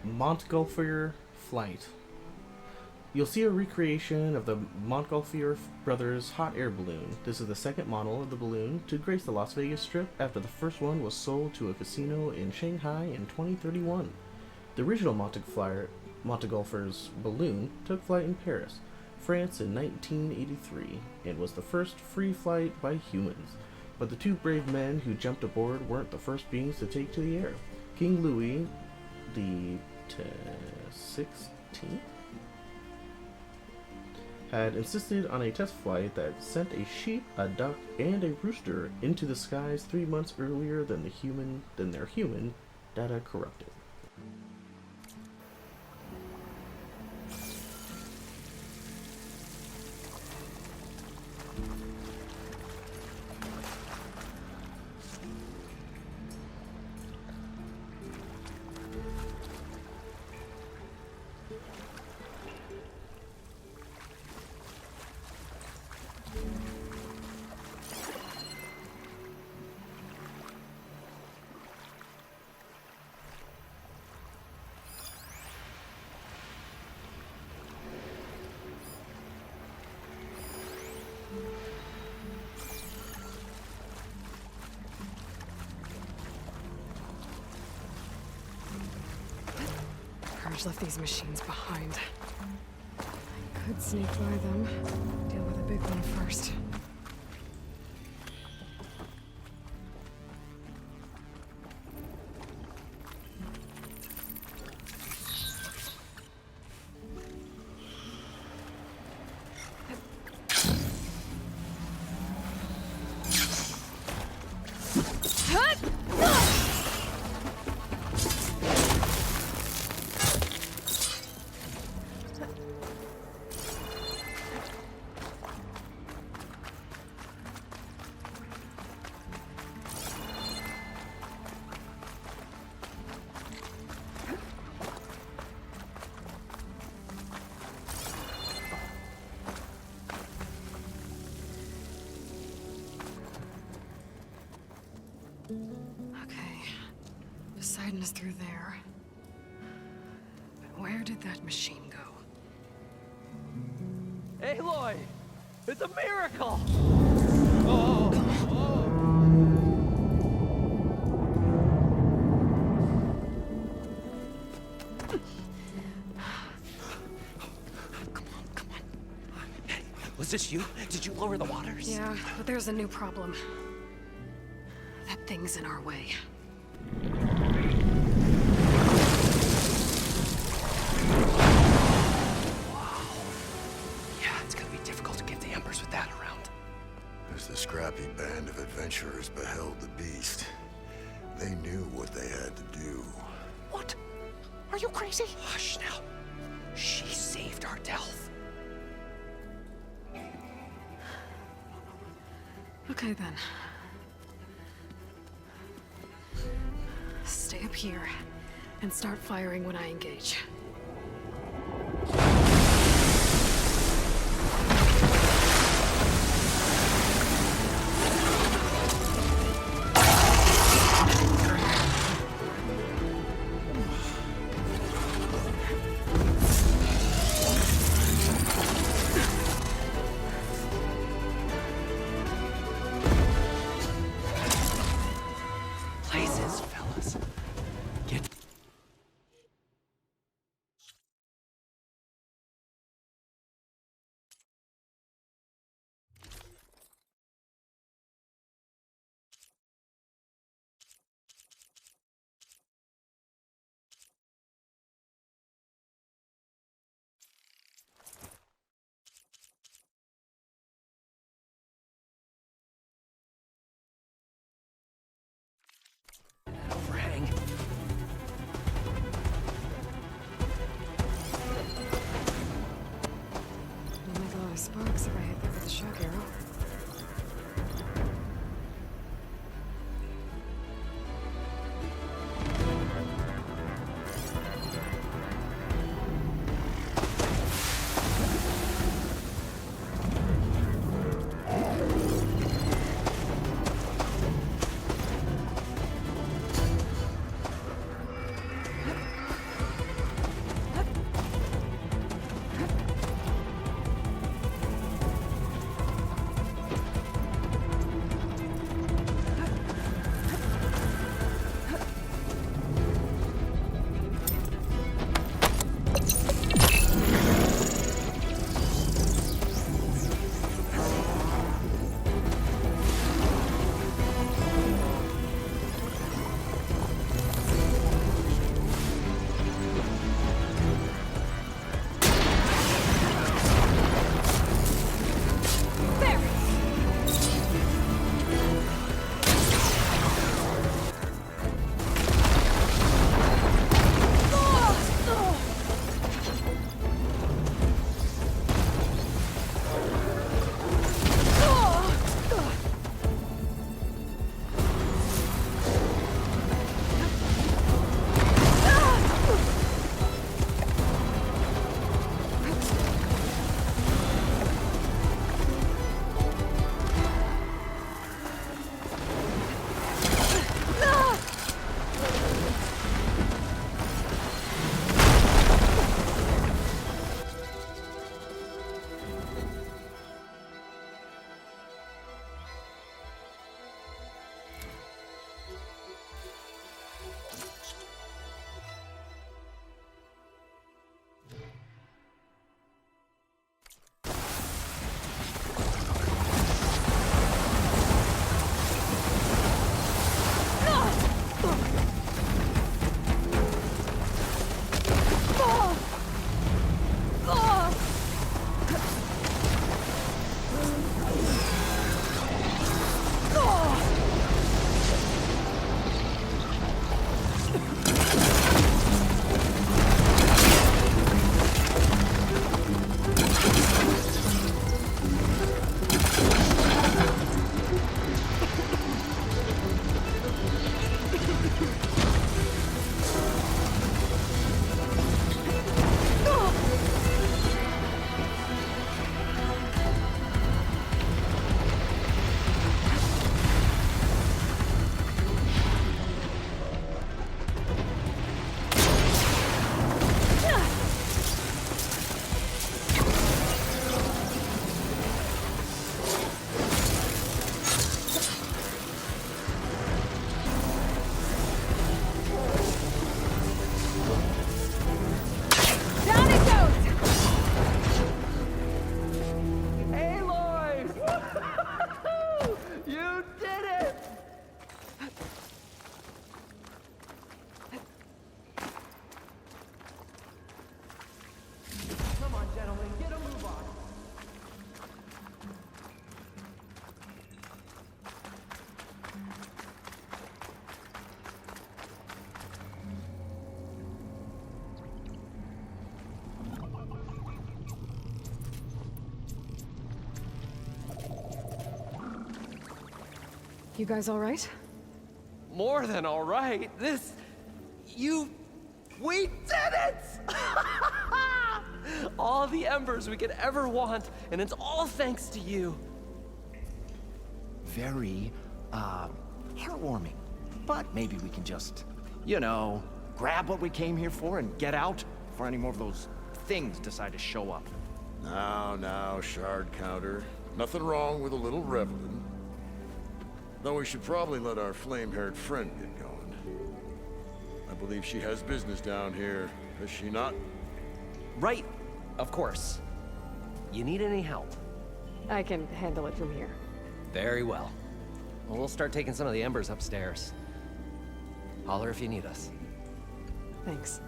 Montgolfier flight. You'll see a recreation of the Montgolfier brothers' hot air balloon. This is the second model of the balloon to grace the Las Vegas Strip after the first one was sold to a casino in Shanghai in 2031. The original Montgolfier's balloon took flight in Paris, France in 1983 and was the first free flight by humans. But the two brave men who jumped aboard weren't the first beings to take to the air. King Louis the 16th had insisted on a test flight that sent a sheep, a duck, and a rooster into the skies 3 months earlier than their human data corrupted. Surge left these machines behind. I could sneak by them. Deal with the big one first. Okay. Poseidon is through there. But where did that machine go? Aloy! It's a miracle! Come on. Was this you? Did you lower the waters? Yeah, but there's a new problem. That thing's in our way. Yeah, it's gonna be difficult to get the Embers with that around. As the scrappy band of adventurers beheld the beast, they knew what they had to do. What? Are you crazy? Hush now. She saved our Delph. Okay then. Stay up here and start firing when I engage. Places, fellas. Get... Overhang. It'll make a lot of sparks if I hit that with a shock arrow. You guys all right? More than all right. We did it! All the embers we could ever want, and it's all thanks to you. Very, heartwarming. But maybe we can just, you know, grab what we came here for and get out before any more of those things decide to show up. Now, shard counter. Nothing wrong with a little reveling. Though we should probably let our flame-haired friend get going. I believe she has business down here, does she not? Right, of course. You need any help? I can handle it from here. Very well. Well, we'll start taking some of the embers upstairs. Holler if you need us. Thanks.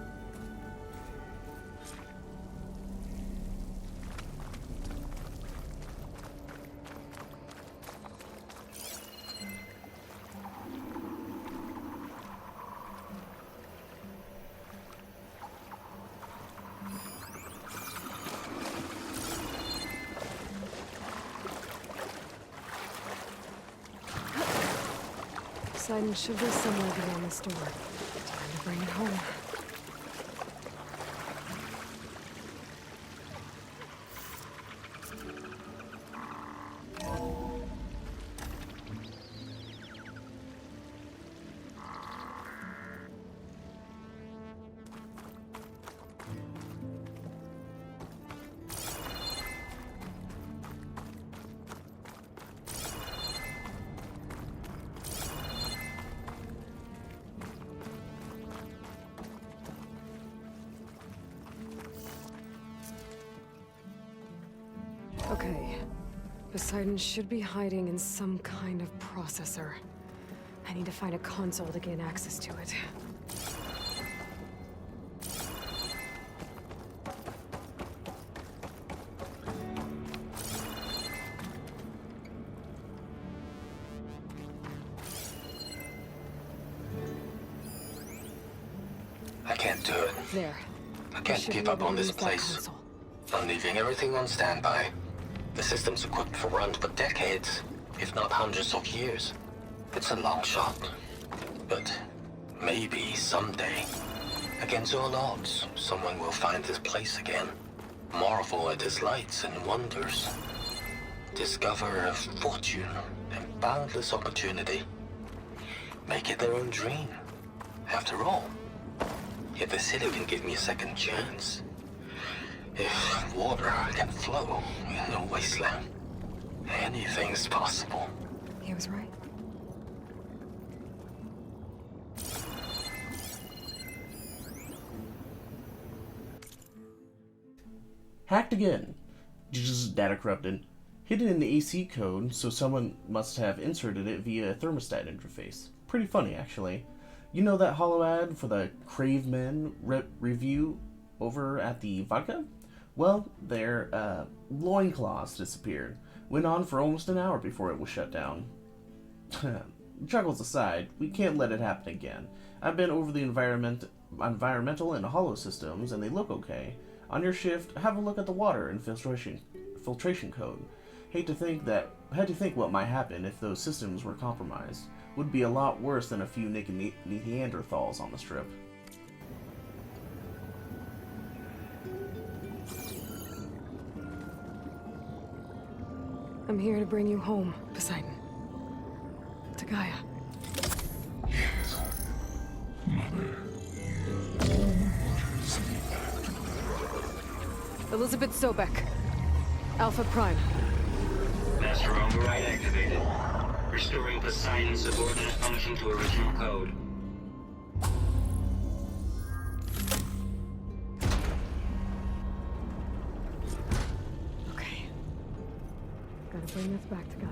Poseidon should be somewhere beyond this door. Time to bring it home. Okay. Poseidon should be hiding in some kind of processor. I need to find a console to gain access to it. I can't do it. There. I can't give up on this place. I'm leaving everything on standby. The system's equipped for runs for decades, if not hundreds of years. It's a long shot. But maybe someday, against all odds, someone will find this place again. Marvel at its lights and wonders. Discover a fortune and boundless opportunity. Make it their own dream. After all, if the city can give me a second chance, if water can flow in a wasteland, anything's possible. He was right. Hacked again. Data corrupted. Hidden in the AC code, so someone must have inserted it via a thermostat interface. Pretty funny, actually. You know that holo ad for the Crave Men review over at the vodka? Well, their loincloths disappeared. Went on for almost an hour before it was shut down. Chuckles aside, we can't let it happen again. I've been over the environmental and holo systems, and they look okay. On your shift, have a look at the water and filtration code. Had to think what might happen if those systems were compromised. Would be a lot worse than a few naked Neanderthals on the strip. I'm here to bring you home, Poseidon. To Gaia. Elizabeth Sobek. Alpha Prime. Master override activated. Restoring Poseidon Subordinate function to original code. Okay. Gotta bring this back to Gaia.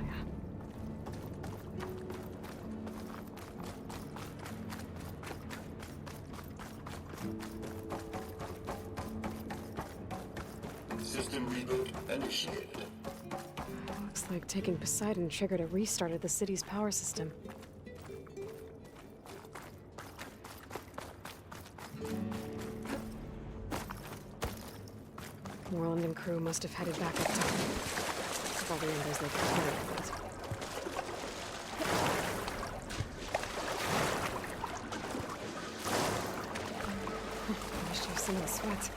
System reboot initiated. Looks like taking Poseidon triggered a restart of the city's power system. Moreland and crew must have headed back up top. With all the embers they could carry. sweat.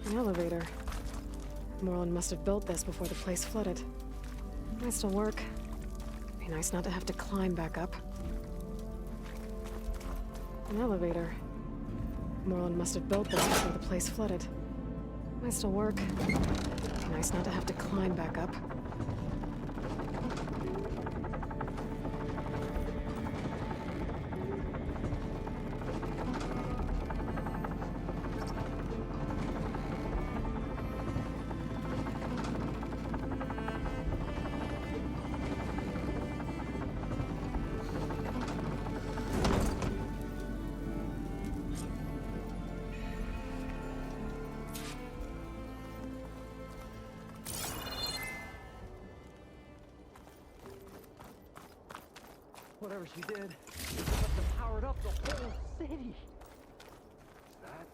An elevator. Moreland must have built this before the place flooded. Might still work. Be nice not to have to climb back up. An elevator. Moreland must have built this before the place flooded. Might still work. Be nice not to have to climb back up. Whatever she did, it must have powered up the whole city. That...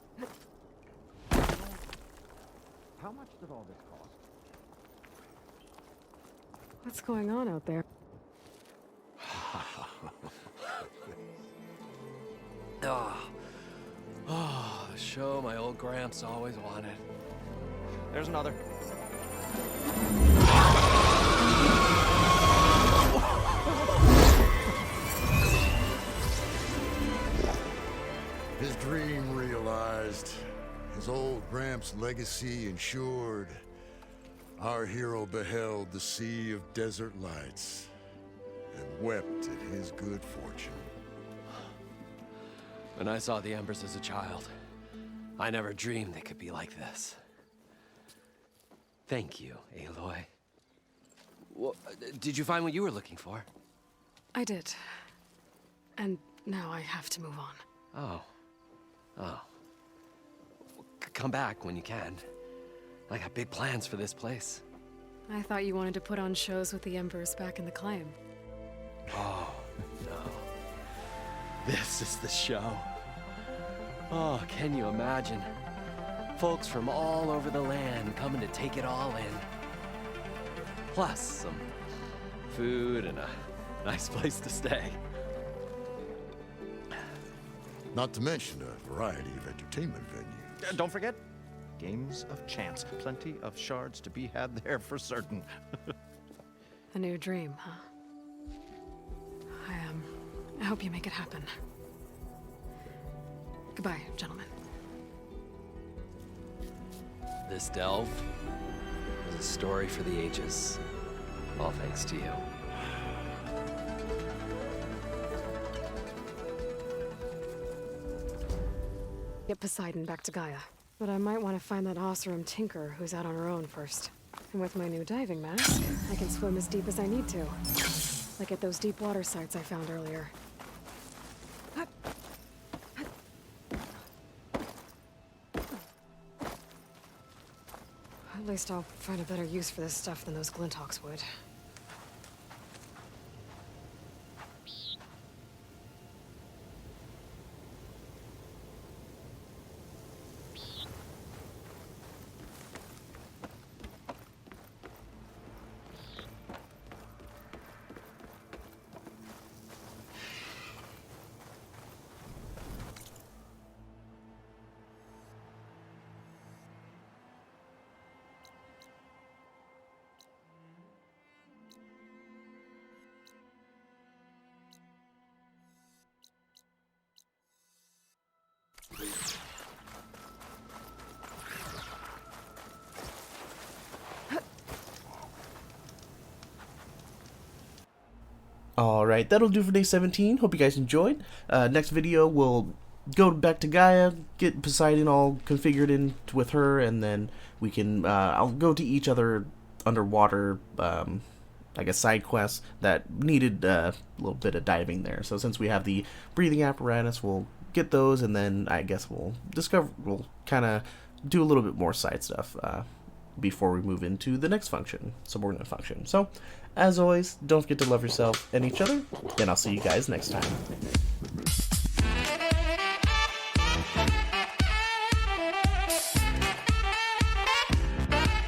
How much did all this cost? What's going on out there? The show my old Gramps always wanted. There's another. His dream realized, his old Gramps' legacy ensured. Our hero beheld the sea of desert lights and wept at his good fortune. When I saw the embers as a child, I never dreamed they could be like this. Thank you, Aloy. Well, did you find what you were looking for? I did. And now I have to move on. Oh. Come back when you can. I got big plans for this place. I thought you wanted to put on shows with the Embers back in the claim. Oh, no. This is the show. Oh, can you imagine? Folks from all over the land coming to take it all in. Plus some food and a nice place to stay. Not to mention a variety of entertainment venues. Don't forget, games of chance. Plenty of shards to be had there for certain. A new dream, huh? I hope you make it happen. Goodbye, gentlemen. This delve was a story for the ages. All thanks to you. Get Poseidon back to Gaia. But I might want to find that Oseram tinker who's out on her own first. And with my new diving mask, I can swim as deep as I need to. Like at those deep water sites I found earlier. At least I'll find a better use for this stuff than those Glinthawks would. Alright, that'll do for day 17. Hope you guys enjoyed. Next video, we'll go back to Gaia, get Poseidon all configured in with her, and then we can, I'll go to each other underwater, I guess, side quests that needed a little bit of diving there. So since we have the breathing apparatus, we'll get those, and then I guess we'll kind of do a little bit more side stuff before we move into the next function, subordinate function. So, as always, don't forget to love yourself and each other, and I'll see you guys next time.